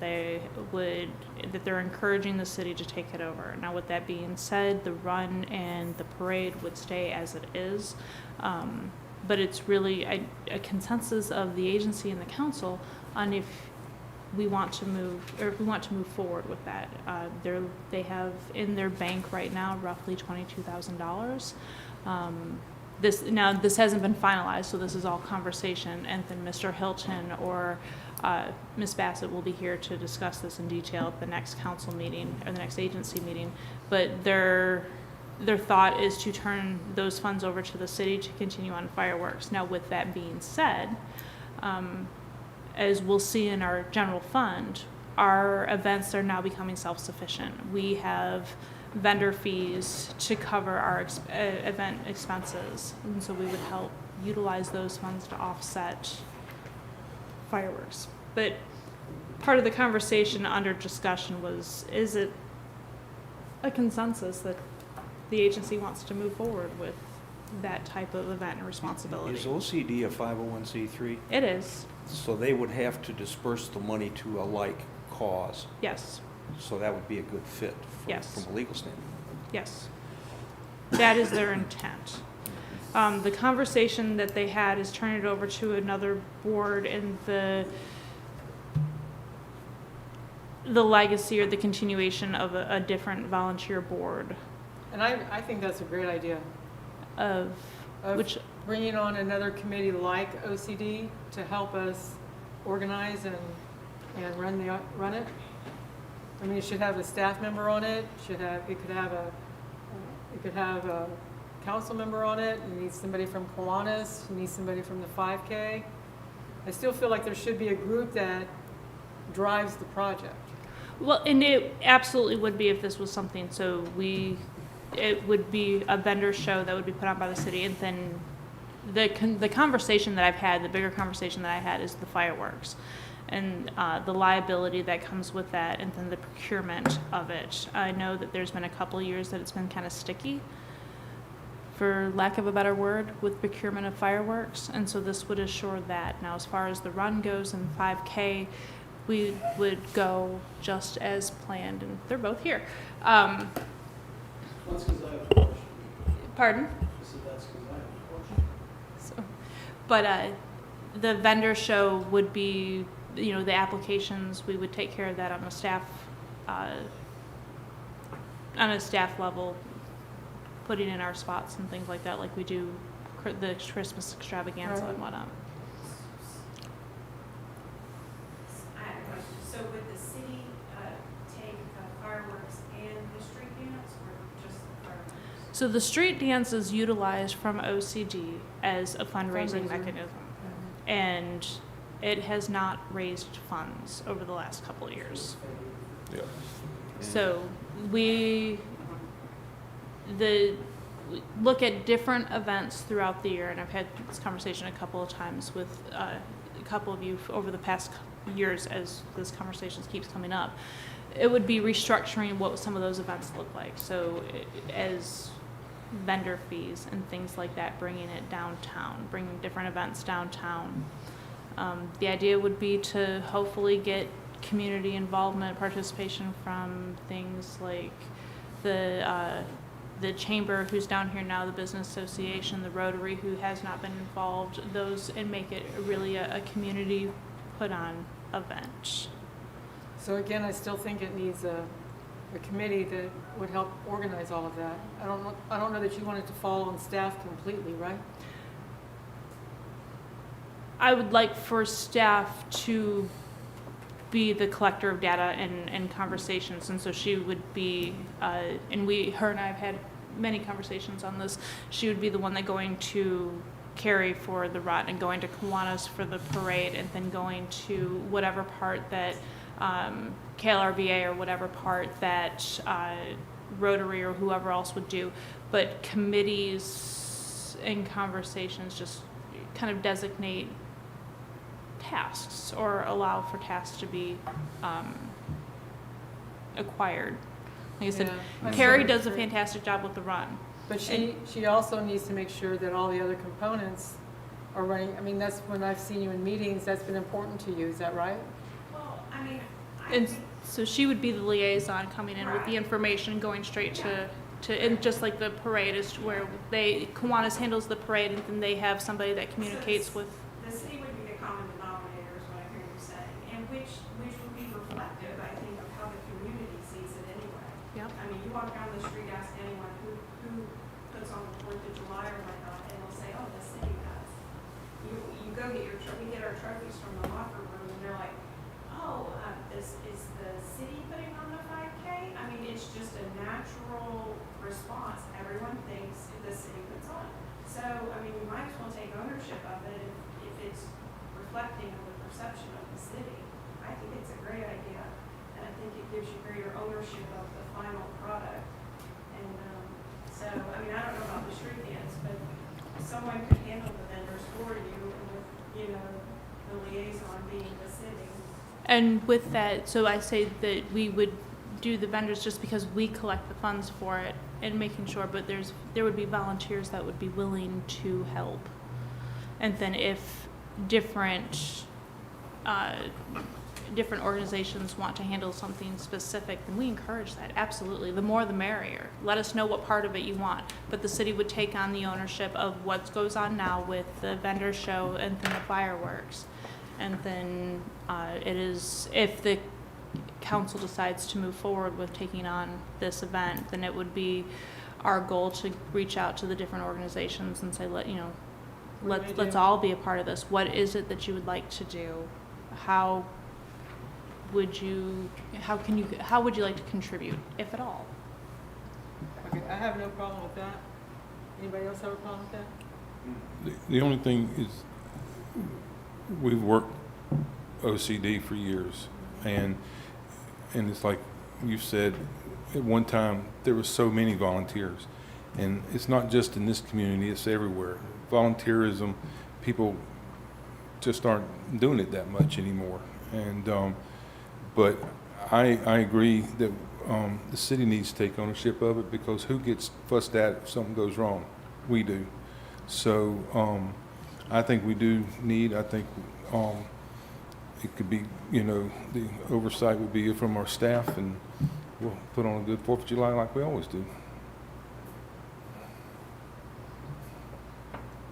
they're encouraging the city to take it over. Now, with that being said, the run and the parade would stay as it is. But it's really a consensus of the agency and the council on if we want to move forward with that. They have in their bank right now roughly $22,000. This hasn't been finalized, so this is all conversation, and then Mr. Hilton or Ms. Bassett will be here to discuss this in detail at the next council meeting or the next agency meeting. But their thought is to turn those funds over to the city to continue on fireworks. Now, with that being said, as we'll see in our general fund, our events are now becoming self-sufficient. We have vendor fees to cover our event expenses, and so we would help utilize those funds to offset fireworks. But part of the conversation under discussion was, is it a consensus that the agency wants to move forward with that type of event and responsibility? Is OCD a 501c3? It is, So they would have to disperse the money to a like cause. yes, So that would be a good fit Yes. from a legal standpoint. yes. That is their intent. The conversation that they had is turn it over to another board, and the legacy or the continuation of a different volunteer board And I think that's a great idea, of of which, bringing on another committee like OCD to help us organize and run it. I mean, it should have a staff member on it, it could have a council member on it, you need somebody from Kiwanis, you need somebody from the 5K. I still feel like there should be a group that drives the project. well, and it absolutely would be if this was something, so it would be a vendor show that would be put on by the city, and then the conversation that I've had, the bigger conversation that I had is the fireworks and the liability that comes with that, and then the procurement of it. I know that there's been a couple of years that it's been kind of sticky, for lack of a better word, with procurement of fireworks, and so this would assure that. Now, as far as the run goes and 5K, we would go just as planned, and they're both here. That's because I have a question. Pardon? I said that's because I have a question. So, but the vendor show would be, the applications, we would take care of that on a staff level, putting in our spots and things like that, like we do the Christmas extravaganza and whatnot. I have a question. So would the city take fireworks and the street dance, or just the fireworks? So the street dance is utilized from OCD as a fundraising Fundraiser. mechanism, and it has not raised funds over the last couple of years. Yeah. So we look at different events throughout the year, and I've had this conversation a couple of times with a couple of you over the past years as this conversation keeps coming up, it would be restructuring what some of those events look like. So as vendor fees and things like that, bringing it downtown, bringing different events downtown. The idea would be to hopefully get community involvement, participation from things like the chamber who's down here now, the business association, the Rotary who has not been involved, those, and make it really a community put on event. So again, I still think it needs a committee that would help organize all of that. I don't know that you want it to fall on staff completely, right? I would like for staff to be the collector of data and conversations, and so she would be, and her and I have had many conversations on this, she would be the one that going to Cary for the rut and going to Kiwanis for the parade, and then going to whatever part that KLRBA or whatever part that Rotary or whoever else would do. But committees and conversations just kind of designate tasks or allow for tasks to be acquired. Like I said, Yeah, Carrie I does a agree. fantastic job with the run. But she also needs to make sure that all the other components are running. I mean, that's when I've seen you in meetings, that's been important to you, is that right? Well, I mean, And so she would be the liaison coming in with the Right. information, going straight to and just like the parade is where Kiwanis handles the parade, and then they have somebody that communicates with. the city would be the common denominator is what I hear you saying, and which would be reflective, I think, of how the community sees it anyway. Yep. I mean, you walk down the street, ask anyone who puts on the 4th of July or whatnot, and they'll say, oh, the city does. You go get we get our trophies from the locker room, and they're like, oh, is the city putting on the 5K? I mean, it's just a natural response. Everyone thinks the city puts on. So, I mean, you might as well take ownership of it if it's reflecting of the perception of the city. I think it's a great idea, and I think it gives you greater ownership of the final product. And so, I mean, I don't know about the street dance, but someone could handle the vendors for you, and with, the liaison being the city. And with that, so I say that we would do the vendors just because we collect the funds for it and making sure, but there would be volunteers that would be willing to help. And then if different organizations want to handle something specific, then we encourage that, absolutely. The more the merrier. Let us know what part of it you want. But the city would take on the ownership of what goes on now with the vendor show and then the fireworks. And then if the council decides to move forward with taking on this event, then it would be our goal to reach out to the different organizations and say, let's all be a part of this. What is it that you would like to do? How would you like to contribute, if at all? Okay, I have no problem with that. Anybody else have a problem with that? The only thing is, we've worked OCD for years, and it's like you said, at one time, there were so many volunteers. And it's not just in this community, it's everywhere. Volunteerism, people just aren't doing it that much anymore. And, but I agree that the city needs to take ownership of it, because who gets fussed at if something goes wrong? We do. So I think we do need, it could be, the oversight would be from our staff, and we'll put on a good 4th of July like we always do.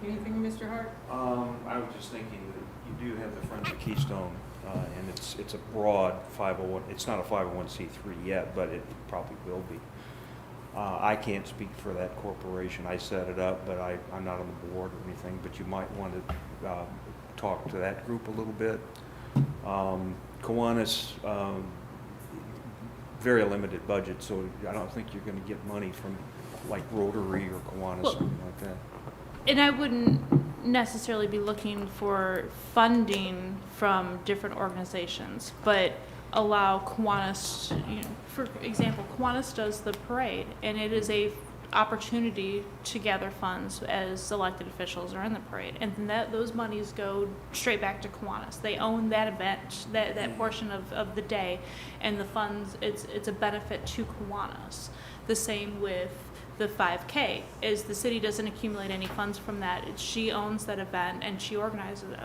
Anything, Mr. Hart? I was just thinking that you do have the Friends of Keystone, and it's a broad 501, it's not a 501c3 yet, but it probably will be. I can't speak for that corporation. I set it up, but I'm not on the board or anything, but you might want to talk to that group a little bit. Kiwanis, very limited budget, so I don't think you're going to get money from like Rotary or Kiwanis, Well, something like that. And I wouldn't necessarily be looking for funding from different organizations, but allow Kiwanis, for example, Kiwanis does the parade, and it is a opportunity to gather funds as elected officials are in the parade, and then those monies go straight back to Kiwanis. They own that event, that portion of the day, and the funds, it's a benefit to Kiwanis. The same with the 5K, is the city doesn't accumulate any funds from that. She owns that event and she organizes it.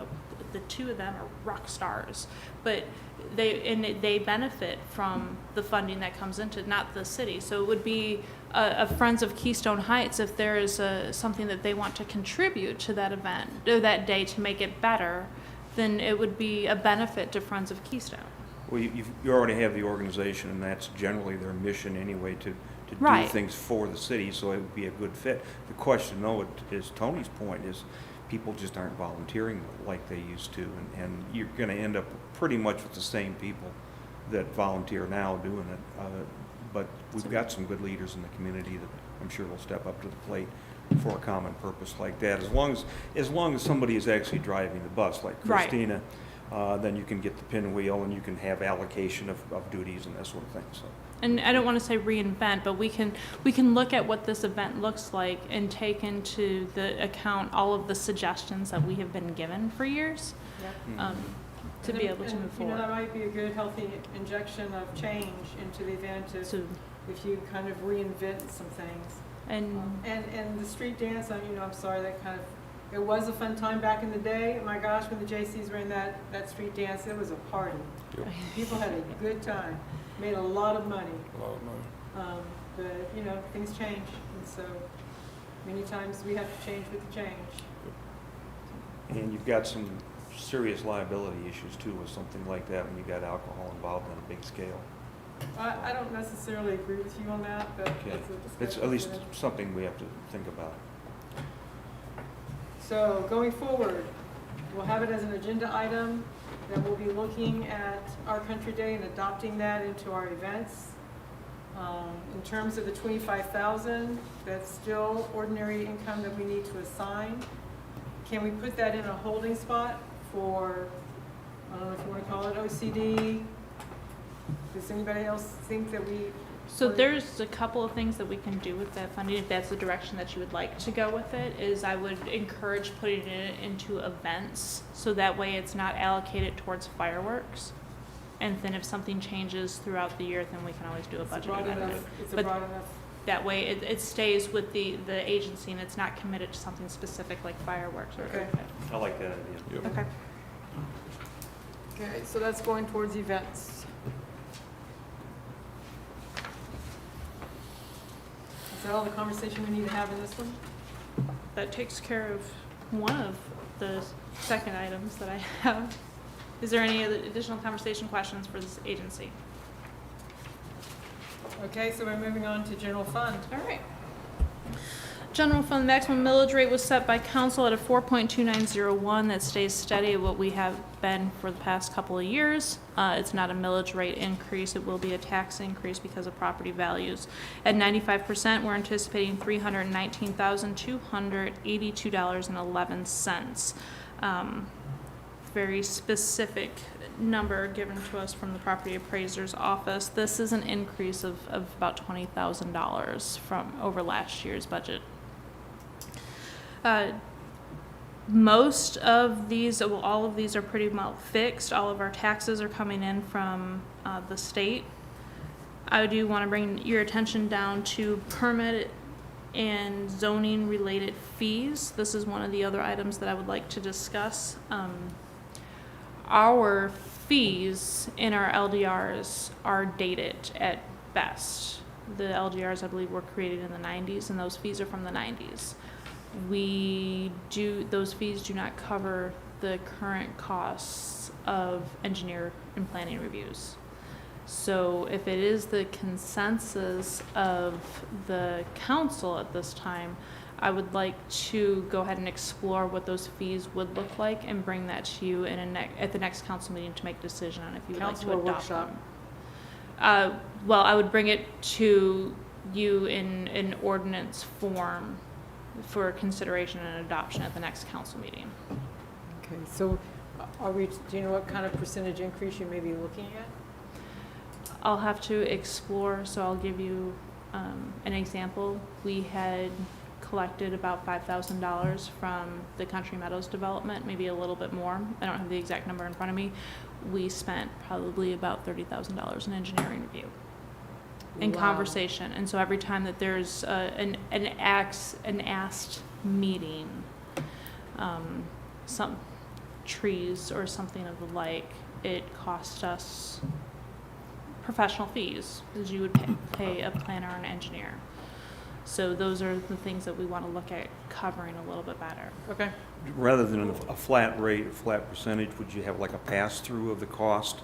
The two of them are rock stars, but they benefit from the funding that comes into, not the city. So it would be a Friends of Keystone Heights, if there is something that they want to contribute to that event or that day to make it better, then it would be a benefit to Friends of Keystone. Well, you already have the organization, and that's generally their mission anyway, to do Right. things for the city, so it would be a good fit. The question, though, is Tony's point, is people just aren't volunteering like they used to, and you're going to end up pretty much with the same people that volunteer now doing it. But we've got some good leaders in the community that I'm sure will step up to the plate for a common purpose like that. As long as somebody is actually driving the bus, like Right. Christina, then you can get the pinwheel and you can have allocation of duties and that sort of thing. So. And I don't want to say reinvent, but we can look at what this event looks like and take into the account all of the suggestions that we have been given for years, to be able to move You know, that forward. might be a good, healthy injection of change into the event So, if you kind of reinvent some things. and And the street dance, I'm sorry, that kind of, it was a fun time back in the day. My gosh, when the J.C.'s were in that street dance, it was a party. Yep. People had a good time, made a lot of money. A lot of money. But, things change, and so many times we have to change with the change. And you've got some serious liability issues too with something like that when you've got alcohol involved on a big scale. I don't necessarily agree with you on that, but Okay. it's a discussion. It's at least for them. something we have to think about. So going forward, we'll have it as an agenda item, then we'll be looking at our country day and adopting that into our events. In terms of the 25,000, that's still ordinary income that we need to assign. Can we put that in a holding spot for, I don't know if you want to call it OCD? Does anybody else think that we? so there's a couple of things that we can do with that funding, if that's the direction that you would like to go with it, is I would encourage putting it into events, so that way it's not allocated towards fireworks. And then if something changes throughout the year, then we can always do a It's a budget broad amendment. enough, it's a But broad enough. that way it stays with the agency and it's not committed to something specific like fireworks or. Okay. I like that idea. Yep. Okay. Okay, so that's going towards events. Is that all the conversation we need to have in this one? That takes care of one of the second items that I have. Is there any other additional conversation questions for this agency? Okay, so we're moving on to general fund. All right. General fund maximum millage rate was set by council at a 4.2901. That stays steady at what we have been for the past couple of years. It's not a millage rate increase. It will be a tax increase because of property values. At 95%, we're anticipating $319,282.11. Very specific number given to us from the property appraiser's office. This is an increase of about $20,000 from over last year's budget. Most of these, well, all of these are pretty well fixed. All of our taxes are coming in from the state. I do want to bring your attention down to permit and zoning related fees. This is one of the other items that I would like to discuss. Our fees in our LDRs are dated at best. The LDRs, I believe, were created in the 90s, and those fees are from the 90s. Those fees do not cover the current costs of engineer and planning reviews. So if it is the consensus of the council at this time, I would like to go ahead and explore what those fees would look like and bring that to you at the next council meeting to make a decision on if you would like to Council or adopt workshop? them. Well, I would bring it to you in an ordinance form for consideration and adoption at the next council meeting. Okay, so do you know what kind of percentage increase you may be looking at? I'll have to explore, so I'll give you An example, we had collected about $5,000 from the Country Meadows development, maybe a little bit more. I don't have the exact number in front of me. We spent probably about $30,000 in engineering review in Wow. conversation. And so every time that there's an asked meeting, some trees or something of the like, it cost us professional fees, as you would pay a planner or an engineer. So those are the things that we want to look at covering a little bit better. Okay. Rather than a flat rate, a flat percentage, would you have like a pass-through of the cost?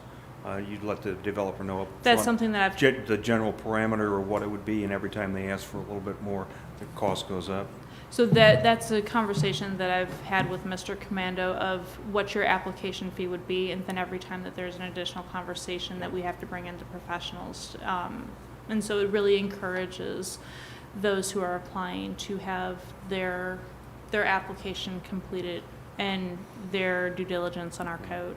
You'd let the developer know up That's front something that I've, the general parameter or what it would be, and every time they ask for a little bit more, the cost goes up? so that's a conversation that I've had with Mr. Commando of what your application fee would be, and then every time that there's an additional conversation that we have to bring into professionals. And so it really encourages those who are applying to have their application completed and their due diligence on our code.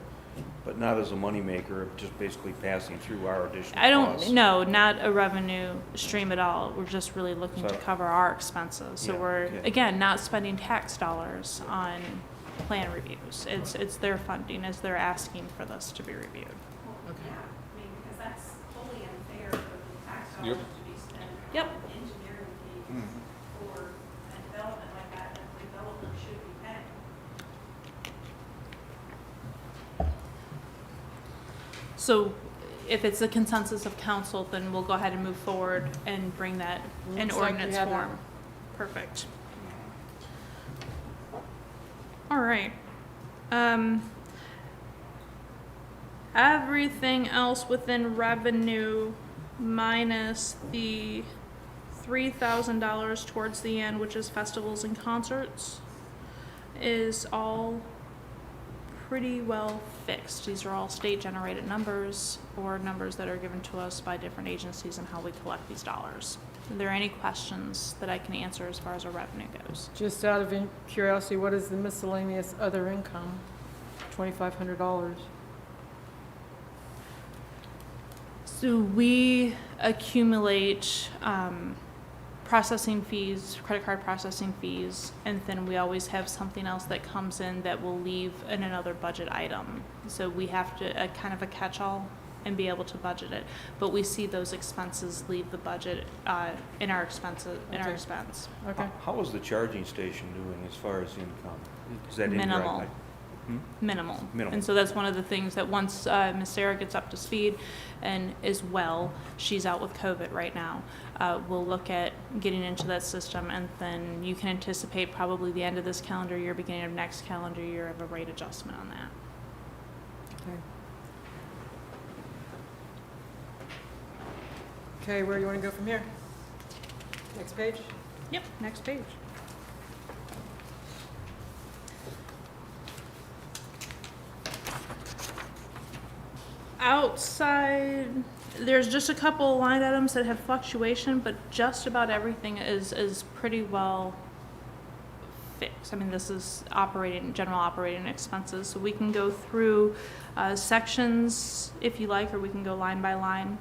But not as a moneymaker, just basically passing through our additional I costs? don't, no, not a revenue stream at all. We're just really looking to So- cover our expenses. So Yeah, we're, okay. again, not spending tax dollars on plan reviews. It's their funding as they're asking for this to be reviewed. Yeah, I mean, because that's wholly unfair for the tax Yep. dollars to be spent Yep. on engineering fees for a development like that the developer should be paying. So if it's the consensus of council, then we'll go ahead and move forward and bring that in Looks like we ordinance have that. form. Perfect. All right. Everything else within revenue minus the $3,000 towards the end, which is festivals and concerts, is all pretty well fixed. These are all state-generated numbers or numbers that are given to us by different agencies and how we collect these dollars. Are there any questions that I can answer as far as our revenue goes? Just out of curiosity, what is the miscellaneous other income? $2,500. So we accumulate processing fees, credit card processing fees, and then we always have something else that comes in that will leave in another budget item. So we have to, kind of a catch-all and be able to budget it. But we see those expenses leave the budget in our expenses, in our Okay. expense. Okay. How is the charging station doing as far as income? Is that indirect? Minimal. Hmm? Minimal. Minimal. And so that's one of the things that once Ms. Sarah gets up to speed and is well, she's out with COVID right now, we'll look at getting into that system, and then you can anticipate probably the end of this calendar year, beginning of next calendar year of a rate adjustment on that. Okay. Okay, where do you want to go from here? Next page? Yep, next page. Outside, there's just a couple line items that have fluctuation, but just about everything is pretty well fixed. I mean, this is general operating expenses, so we can go through sections if you like, or we can go line by line.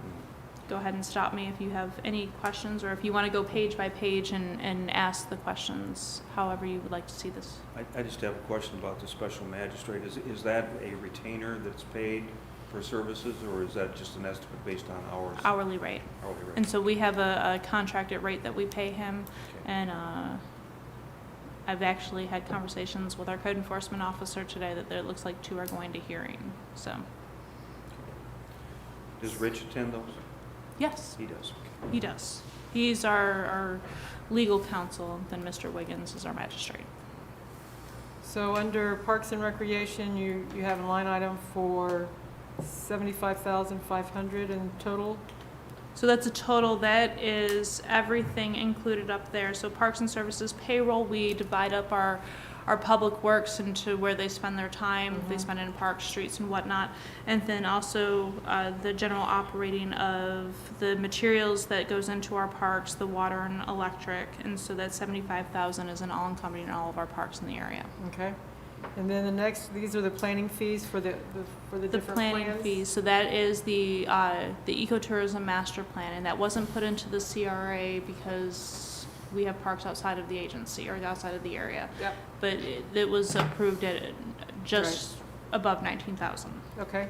Go ahead and stop me if you have any questions, or if you want to go page by page and ask the questions, however you would like to see this. I just have a question about the special magistrate. Is that a retainer that's paid for services, or is that just an estimate based on hours? Hourly rate. Hourly rate. And so we have a contracted rate that we pay him, Okay. and I've actually had conversations with our code enforcement officer today that it looks like 2 are going to hearing, so, Does Rich attend those? yes, He does. he does. He's our legal counsel, then Mr. Wiggins is our magistrate. So under Parks and Recreation, you have a line item for $75,500 in total? So that's a total, that is everything included up there. So Parks and Services payroll, we divide up our public works into where they spend their time. They spend it in parks, streets, and whatnot. And then also the general operating of the materials that goes into our parks, the water and electric. And so that $75,000 is an all-encompassing in all of our parks in the area. Okay. And then the next, these are the planning fees for the The different planning plans? fees, so that is the ecotourism master plan, and that wasn't put into the CRA because we have parks outside of the agency or outside of the area. Yep, But it was approved at just above 19,000. okay.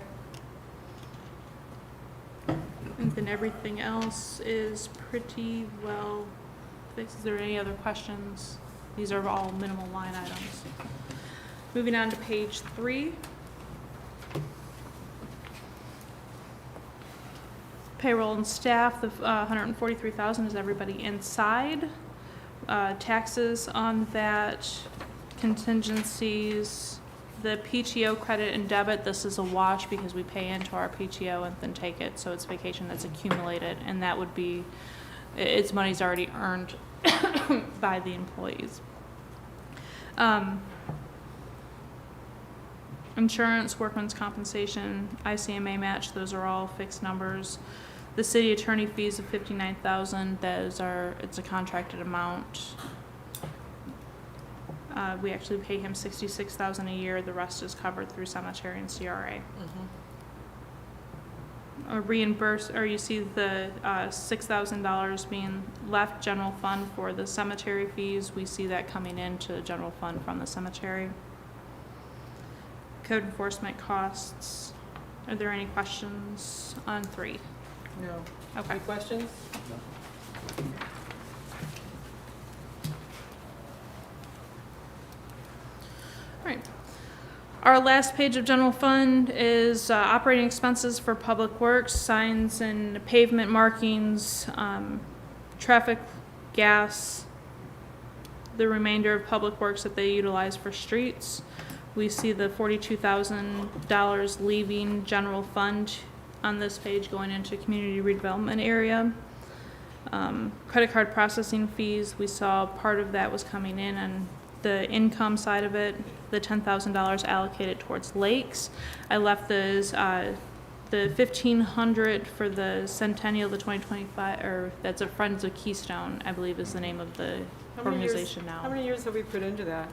And then everything else is pretty well fixed. Is there any other questions? These are all minimal line items. Moving on to page 3. Payroll and staff, the 143,000 is everybody inside. Taxes on that, contingencies, the PTO credit and debit, this is a wash because we pay into our PTO and then take it, so it's vacation that's accumulated, and that would be, its money's already earned by the employees. Insurance, workman's compensation, ICMA match, those are all fixed numbers. The city attorney fees of 59,000, it's a contracted amount. We actually pay him 66,000 a year, the rest is covered through cemetery and CRA. You see the $6,000 being left general fund for the cemetery fees, we see that coming into the general fund from the cemetery. Code enforcement costs, are there any questions on 3? No. Okay. Any questions? All right. Our last page of general fund is operating expenses for public works, signs and pavement markings, traffic, gas, the remainder of public works that they utilize for streets. We see the $42,000 leaving general fund on this page going into community redevelopment area. Credit card processing fees, we saw part of that was coming in on the income side of it, the $10,000 allocated towards lakes. I left those, the $1,500 for the Centennial, the 2025, or that's a Friends of Keystone, I believe is the name of the organization now. How many years have we put into that?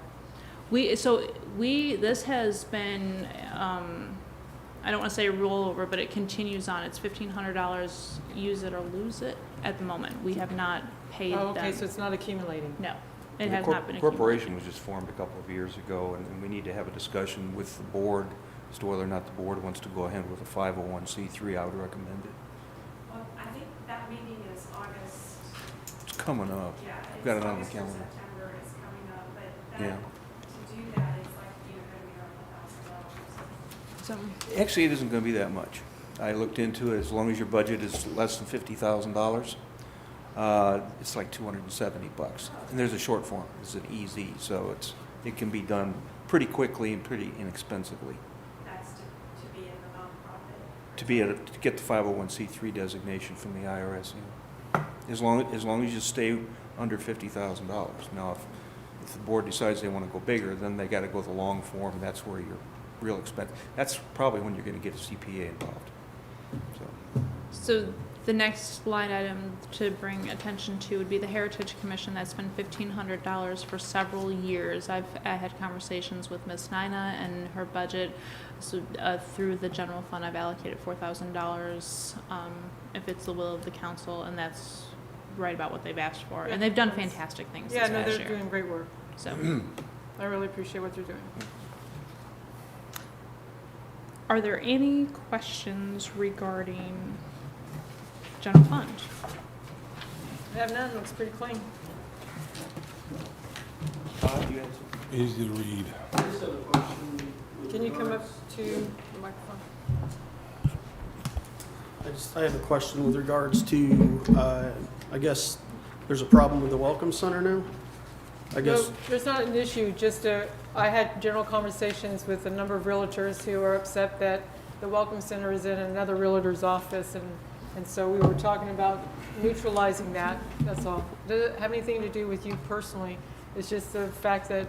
This has been, I don't want to say rollover, but it continues on. It's $1,500, use it or lose it at the moment. We have not paid them. Oh, okay, so it's not accumulating. No, it The has not been accumulated. corporation was just formed a couple of years ago, and we need to have a discussion with the board as to whether or not the board wants to go ahead with a 501c3. I would recommend it. Well, I think that meeting is August, It's coming up. yeah, I've got it's it on the August or calendar. September is coming up, but Yeah. that, to do that is like, gonna be around $1,000. So, Actually, it isn't going to be that much. I looked into it. As long as your budget is less than $50,000, it's like $270. And there's a short form. It's an EZ, so it can be done pretty quickly and pretty inexpensively. That's to be in the nonprofit. To get the 501c3 designation from the IRS, you know. As long as you stay under $50,000. Now, if the board decides they want to go bigger, then they got to go the long form. That's where your real expense. That's probably when you're going to get a CPA involved. So the next line item to bring attention to would be the Heritage Commission. That's been $1,500 for several years. I had conversations with Ms. Nina and her budget. So through the general fund, I've allocated $4,000 if it's the will of the council, and that's right about what they've asked for. And they've done fantastic things Yeah, this no, past they're year. doing great work. So, I really appreciate what they're doing. are there any questions regarding general fund? I have none, looks pretty clean. You had some? Easy to read. I just have a question. with Can you come up regards- to the microphone? I have a question with regards to, I guess, there's a problem with the Welcome Center now? I guess, No, there's not an issue, just I had general conversations with a number of realtors who are upset that the Welcome Center is in another realtor's office, and so we were talking about neutralizing that, that's all. Doesn't have anything to do with you personally, it's just the fact that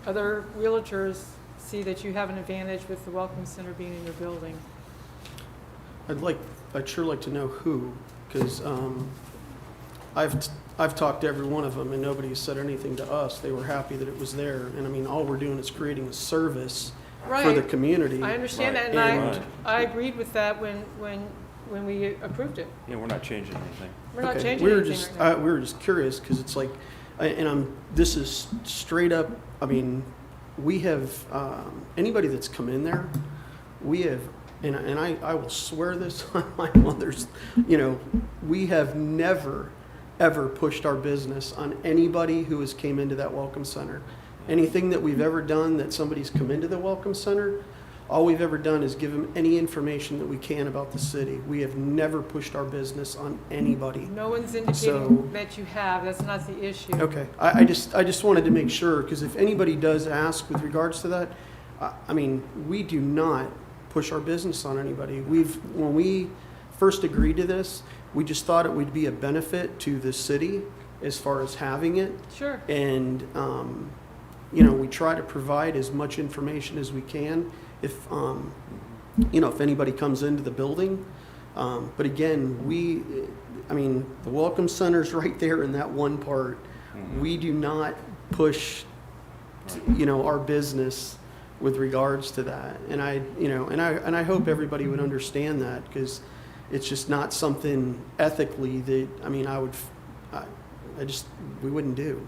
other realtors see that you have an advantage with the Welcome Center being in your building. I'd sure like to know who, because I've I've talked to every one of them, and nobody said anything to us. They were happy that it was there. And I mean, all we're doing is creating a service for the Right. community. I understand that, Right. and And- I agreed with that when we approved it. Yeah, we're not changing anything. We're not Okay, changing we were anything just, right now. we were just curious, because it's like, this is straight up, I mean, we have, anybody that's come in there, we have, and I will swear this on my mother's, we have never, ever pushed our business on anybody who has came into that Welcome Center. Anything that we've ever done that somebody's come into the Welcome Center, all we've ever done is give them any information that we can about the city. We have never pushed our business on anybody. No one's So- indicating that you have, that's not the issue. Okay, I just wanted to make sure, because if anybody does ask with regards to that, I mean, we do not push our business on anybody. When we first agreed to this, we just thought it would be a benefit to the city as far as having it. Sure. And, we try to provide as much information as we can if, if anybody comes into the building. But again, the Welcome Center's right there in that one part. We do not push, our business with regards to that. And I hope everybody would understand that, because it's just not something ethically that, we wouldn't do.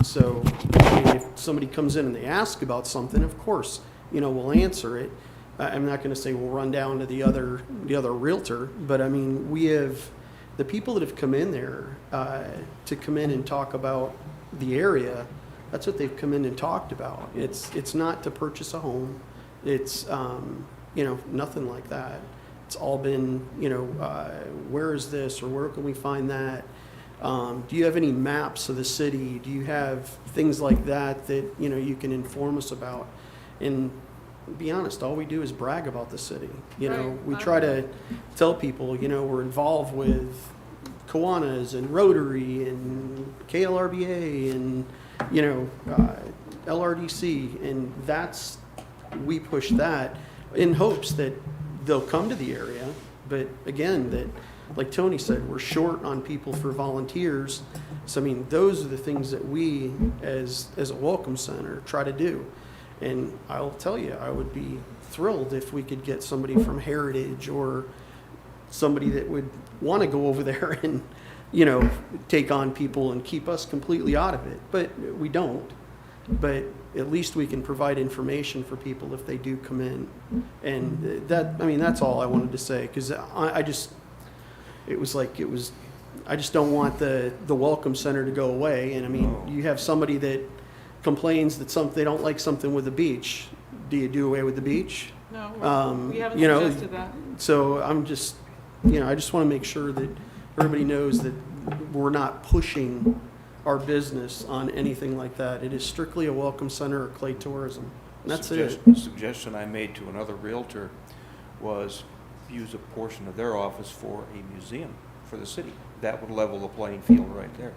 So, if somebody comes in and they ask about something, of course, we'll answer it. I'm not gonna say we'll run down to the other realtor, but we have, the people that have come in there, to come in and talk about the area, that's what they've come in and talked about. It's not to purchase a home. It's, nothing like that. It's all been, where is this, or where can we find that? Do you have any maps of the city? Do you have things like that you can inform us about? And be honest, all we do is brag about the city. Right. We try to tell people, we're involved with Kiwanis and Rotary and KLRBA and, LRDC, and we push that in hopes that they'll come to the area. But again, that, like Tony said, we're short on people for volunteers. So, those are the things that we, as a Welcome Center, try to do. And I'll tell you, I would be thrilled if we could get somebody from Heritage or somebody that would want to go over there and, take on people and keep us completely out of it. But we don't. But at least we can provide information for people if they do come in. And that's all I wanted to say, because I just don't want the Welcome Center to go away. And you have somebody that complains that they don't like something with the beach. Do you do away with the beach? No, we haven't suggested that. So I'm just, I just want to make sure that everybody knows that we're not pushing our business on anything like that. It is strictly a Welcome Center or Clay Tourism. And that's it. Suggestion I made to another realtor was use a portion of their office for a museum for the city. That would level the playing field right there.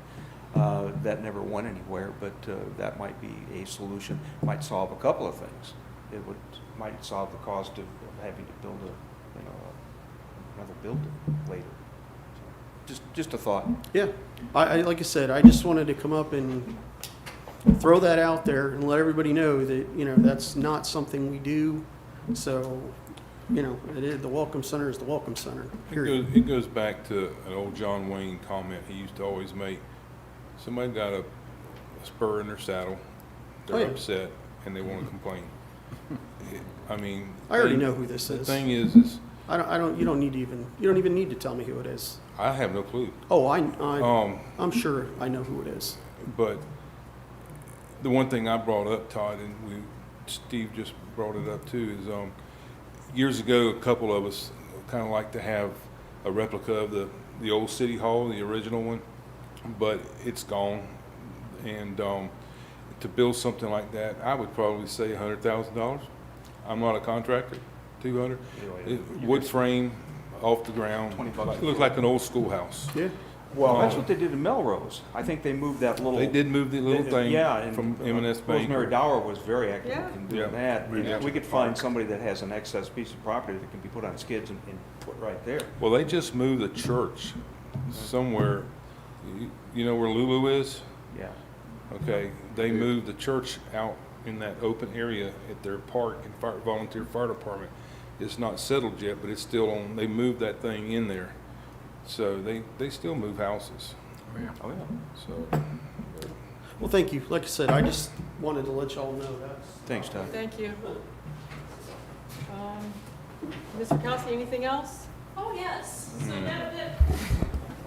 That never went anywhere, but that might be a solution. Might solve a couple of things. Might solve the cost of having to build another building later. So, just a thought. Yeah, I like I said, I just wanted to come up and throw that out there and let everybody know that, that's not something we do. So, the Welcome Center is the Welcome Center, period. It goes back to an old John Wayne comment he used to always make. Somebody got a spur in their saddle, they're Oh, yeah. upset, and they want to complain. I already know who this The is. thing is you don't even need to tell me who it is. I have no clue. Oh, I'm sure I know who it is. But the one thing I brought up, Todd, and Steve just brought it up too, is years ago, a couple of us kind of like to have a replica of the old city hall, the original one, but it's gone. And to build something like that, I would probably say $100,000. I'm not a contractor. 200. Wood frame off the ground. $20 It looked like an old schoolhouse. Yeah. Well, that's what they did in Melrose. I think they moved that little. They did move the little thing Yeah, and from M&S Bank. Rosemary Dower was very active Yeah. in doing Yeah. that. And Yeah. if we could find somebody that has an excess piece of property that can be put on skids and put right there. Well, they just moved the church somewhere You know where Lulu is? Yeah. Okay, they moved the church out in that open area at their park and volunteer fire department. It's not settled yet, but it's still on, they moved that thing in there. So they still move houses, Oh, yeah. Oh, yeah. so. Well, thank you. Like I said, I just wanted to let y'all know that's. Thanks, Todd. Thank you. Mr. Kelsey, anything else? Oh, yes. So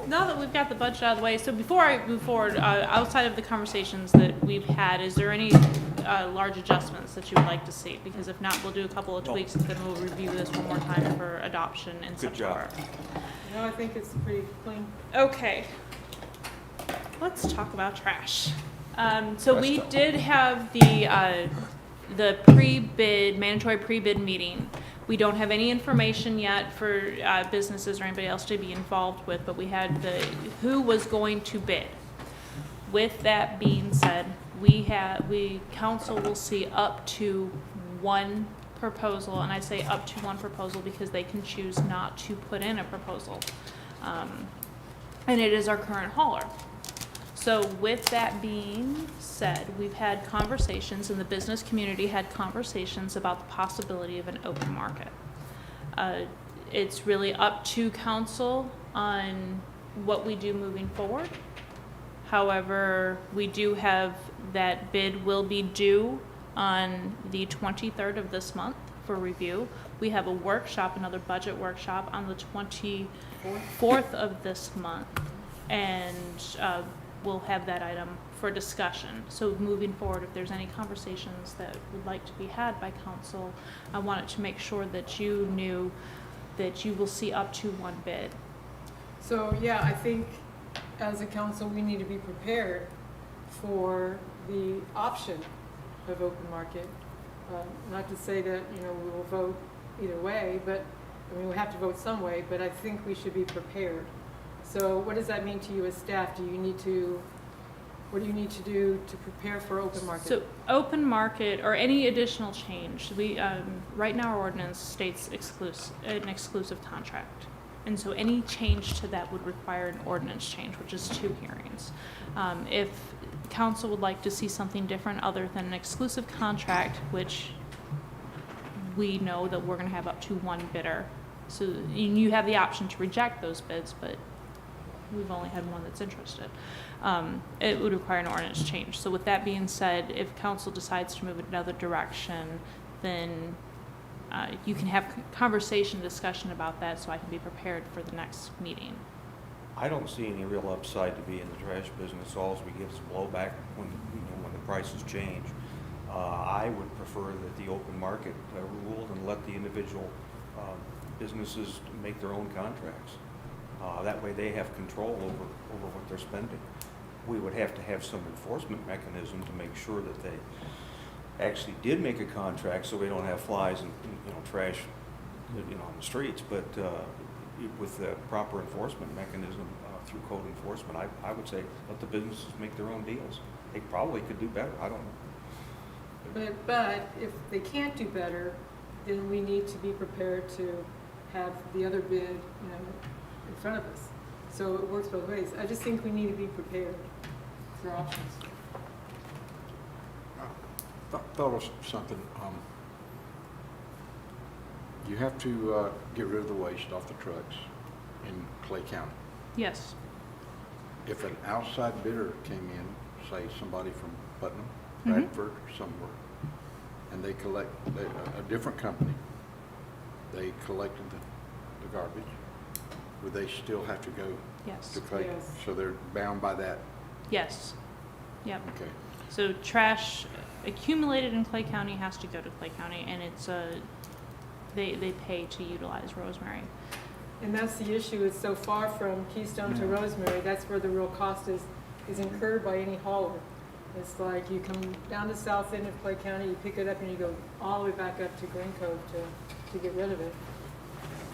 now that we've got the budget out of the way, so before I move forward, outside of the conversations that we've had, is there any large adjustments that you would like to see? Because if not, we'll do a couple of tweaks and then we'll review this one more time for adoption in Good job. September. No, I think it's pretty clean. Okay. Let's talk about trash. So we did have the pre-bid, mandatory pre-bid meeting. We don't have any information yet for businesses or anybody else to be involved with, but we had who was going to bid. With that being said, council will see up to one proposal, and I say up to one proposal because they can choose not to put in a proposal. And it is our current hauler. So with that being said, we've had conversations, and the business community had conversations about the possibility of an open market. It's really up to council on what we do moving forward. However, we do have that bid will be due on the 23rd of this month for review. We have a workshop, another budget workshop on the 24th of this month, and we'll have that item for discussion. So moving forward, if there's any conversations that would like to be had by council, I wanted to make sure that you knew that you will see up to one bid. So, yeah, I think as a council, we need to be prepared for the option of open market. Not to say that, you know, we will vote either way, but, I mean, we have to vote some way, but I think we should be prepared. So what does that mean to you as staff? What do you need to do to prepare for open market? So open market or any additional change, we, right now our ordinance states an exclusive contract. And so any change to that would require an ordinance change, which is 2 hearings. If council would like to see something different other than an exclusive contract, which we know that we're gonna have up to one bidder. So you have the option to reject those bids, but we've only had one that's interested. It would require an ordinance change. So with that being said, if council decides to move in another direction, then you can have conversation, discussion about that so I can be prepared for the next meeting. I don't see any real upside to be in the trash business. All we get is blowback when, you know, when the prices change. I would prefer that the open market rule and let the individual businesses make their own contracts. That way they have control over what they're spending. We would have to have some enforcement mechanism to make sure that they actually did make a contract so we don't have flies and, you know, trash, you know, on the streets. But with the proper enforcement mechanism through code enforcement, I would say let the businesses make their own deals. They probably could do better. I don't know. But if they can't do better, then we need to be prepared to have the other bid, you know, in front of us. So it works both ways. I just think we need to be prepared for options. Thought of something. You have to get rid of the waste off the trucks in Clay County. Yes. If an outside bidder came in, say somebody from Putnam, Mhm. Bradford, or somewhere, and they collect, a different company, they collected the garbage, would they still have to go Yes. to Clay? Yes. So they're bound by that? Yes. Yep. Okay. So trash accumulated in Clay County has to go to Clay County, and it's they pay to utilize Rosemary. And that's the issue, it's so far from Keystone to Rosemary, that's where the real cost is incurred by any hauler. It's like you come down the south end of Clay County, you pick it up and you go all the way back up to Green Cove to get rid of it.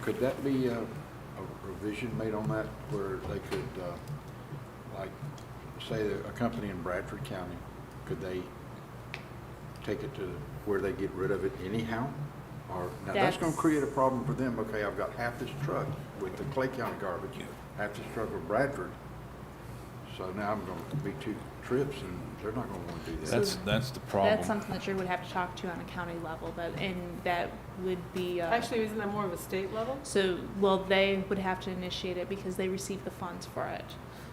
Could that be a revision made on that where they could, like, say a company in Bradford County, could they take it to where they get rid of it anyhow? Or, now that's gonna create a problem for them. Okay, I've got half this truck with the Clay County garbage, half this truck with Bradford. So now I'm gonna be 2 trips and they're not gonna wanna do that. That's the problem. That's something that you would have to talk to on a county level, and that would be, Actually, isn't that more of a state level? so, well, they would have to initiate it because they receive the funds for it.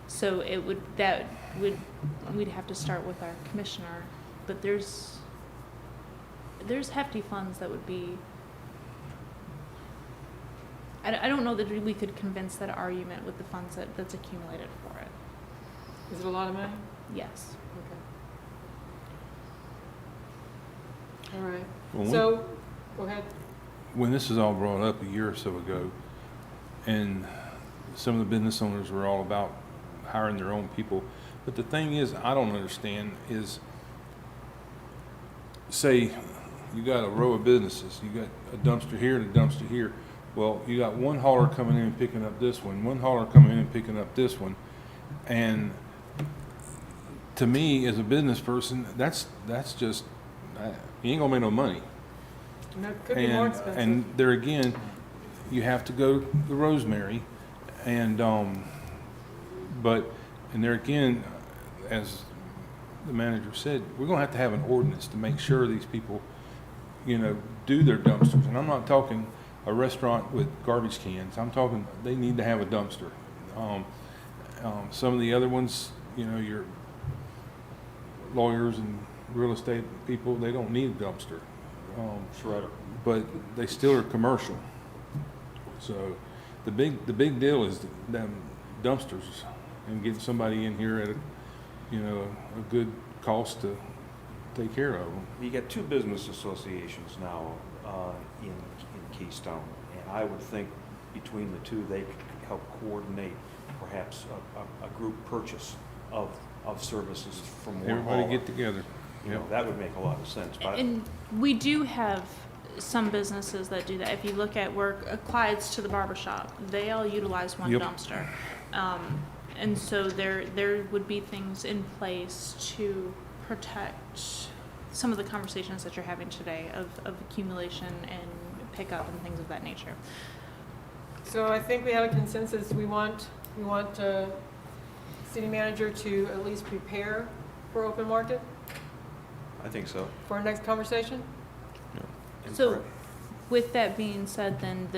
So we'd have to start with our commissioner, but there's hefty funds that would be, I don't know that we could convince that argument with the funds that's accumulated for it. Is it a lot of money? Yes. Okay. All right. Well, So, go ahead. when this was all brought up a year or so ago, and some of the business owners were all about hiring their own people, but the thing is, I don't understand is, say you got a row of businesses, you got a dumpster here and a dumpster here. Well, you got one hauler coming in and picking up this one hauler coming in and picking up this one, and to me, as a business person, that's just, you ain't gonna make no money. And that could be more expensive. And there again, you have to go the Rosemary, and and there again, as the manager said, we're gonna have to have an ordinance to make sure these people, do their dumpsters. And I'm not talking a restaurant with garbage cans. I'm talking they need to have a dumpster. Some of the other ones, your lawyers and real estate people, they don't need a dumpster. Shredder. But they still are commercial. So the big deal is them dumpsters and getting somebody in here at a good cost to take care of them. You got 2 business associations now in Keystone, and I would think between the 2, they could help coordinate perhaps a group purchase of services from one Everybody hauler. get together. That would make a lot of sense. But And we do have some businesses that do that. If you look at where Clyde's to the barber shop, they all utilize one Yep. dumpster. And so there would be things in place to protect some of the conversations that you're having today of accumulation and pickup and things of that nature. So I think we have a consensus. We want city manager to at least prepare for open market I think so. for our next conversation. And So, for- with that being said, then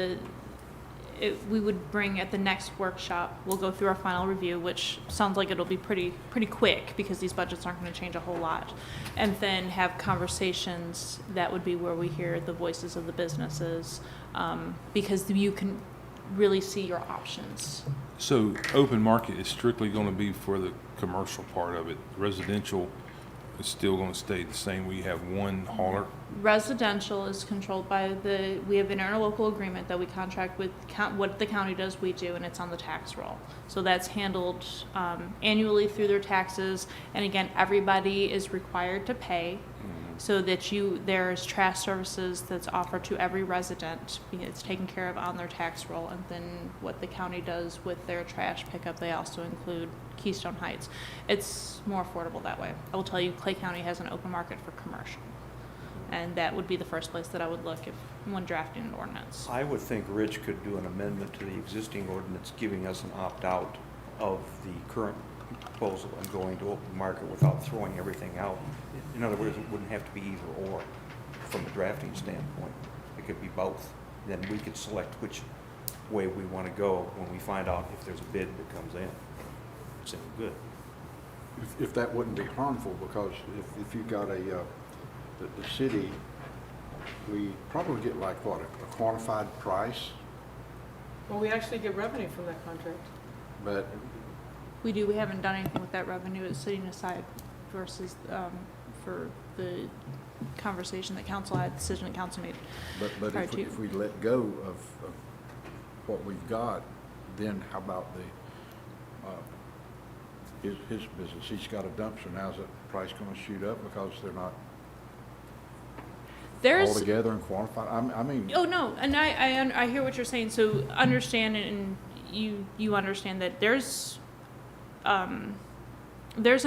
we would bring at the next workshop, we'll go through our final review, which sounds like it'll be pretty quick because these budgets aren't going to change a whole lot. And then have conversations, that would be where we hear the voices of the businesses, because you can really see your options. So open market is strictly going to be for the commercial part of it. Residential is still going to stay the same. We have one hauler. Residential is controlled by we have an interlocal agreement that we contract with, what the county does, we do, and it's on the tax roll. So that's handled annually through their taxes, and again, everybody is required to pay, so that there's trash services that's offered to every resident, it's taken care of on their tax roll, and then what the county does with their trash pickup, they also include Keystone Heights. It's more affordable that way. I will tell you, Clay County has an open market for commercial. And that would be the first place that I would look when drafting an ordinance. I would think Rich could do an amendment to the existing ordinance giving us an opt-out of the current proposal and going to open market without throwing everything out. In other words, it wouldn't have to be either or from a drafting standpoint. It could be both. Then we could select which way we want to go when we find out if there's a bid that comes in. It's good. If that wouldn't be harmful, because if you got the city, we probably get like what, a quantified price, Well, we actually get revenue from that contract. but We haven't done anything with that revenue, it's sitting aside versus, for the conversation that council had, decision that council made. but Prior if we, to. if we let go of what we've got, then how about his business? He's got a dumpster, now is the price gonna shoot up because they're not all There's, together and quantified? I mean, oh, no, and I hear what you're saying, so understand, and you understand that there's an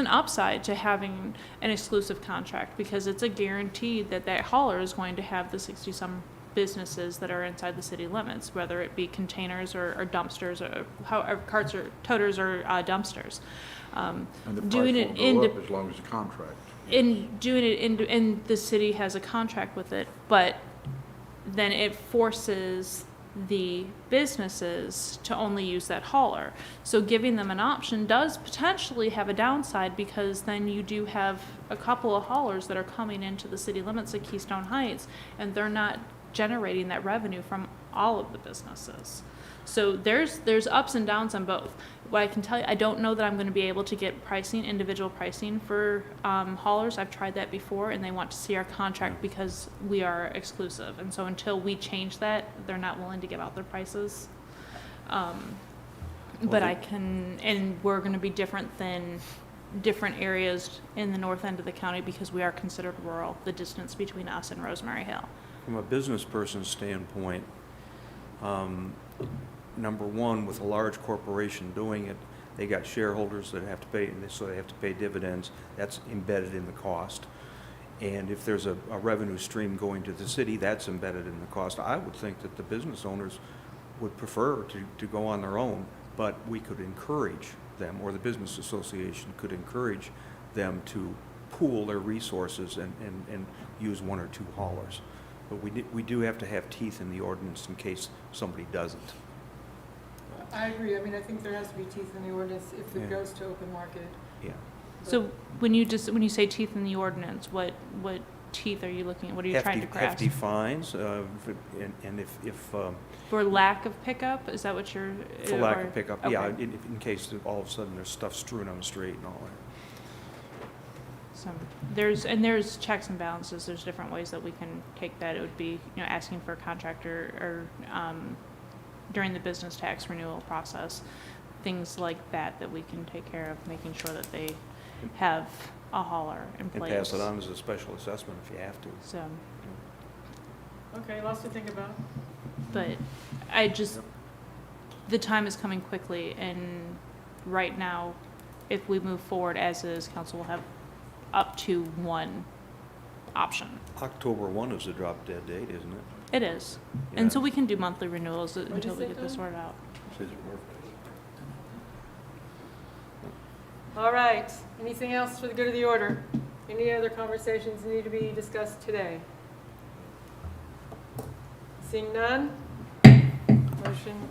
upside to having an exclusive contract, because it's a guarantee that hauler is going to have the 60-some businesses that are inside the city limits, whether it be containers or dumpsters, or however, carts or toters or dumpsters. And the Doing price it won't go up as long as the contract. in doing it and the city has a contract with it, but then it forces the businesses to only use that hauler. So giving them an option does potentially have a downside, because then you do have a couple of haulers that are coming into the city limits of Keystone Heights, and they're not generating that revenue from all of the businesses. So there's ups and downs on both. What I can tell you, I don't know that I'm going to be able to get pricing, individual pricing for haulers. I've tried that before, and they want to see our contract because we are exclusive. And so until we change that, they're not willing to give out their prices. But I can, and we're going to be different than different areas in the north end of the county because we are considered rural, the distance between us and Rosemary Hill. From a business person's standpoint, number one, with a large corporation doing it, they got shareholders that have to pay, and so they have to pay dividends. That's embedded in the cost. And if there's a revenue stream going to the city, that's embedded in the cost. I would think that the business owners would prefer to go on their own, but we could encourage them, or the business association could encourage them to pool their resources and use one or two haulers. But we do have to have teeth in the ordinance in case somebody doesn't. I agree. I mean, I think there has to be teeth in the ordinance if it Yeah. goes to open market. Yeah. So when you say teeth in the ordinance, what teeth are you looking at? What are you trying to grasp? Hefty fines, and if For lack of pickup, is that what you're? for lack or- of pickup, okay. yeah, in case that all of a sudden there's stuff strewn on the street and all that. So there's checks and balances. There's different ways that we can take that. It would be, asking for a contractor or during the business tax renewal process, things like that we can take care of, making sure that they have a hauler in And place. pass it on as a special assessment if you have to. So, Okay, lots to think about. but the time is coming quickly, and right now, if we move forward as is, council will have up to one option. October 1 is the drop dead date, isn't it? It is. Yeah. And so we can do monthly renewals What until is we it, get this Dawn? sorted out. Says your birthday. All right. Anything else for the good of the order? Any other conversations need to be discussed today? Seeing none? Motion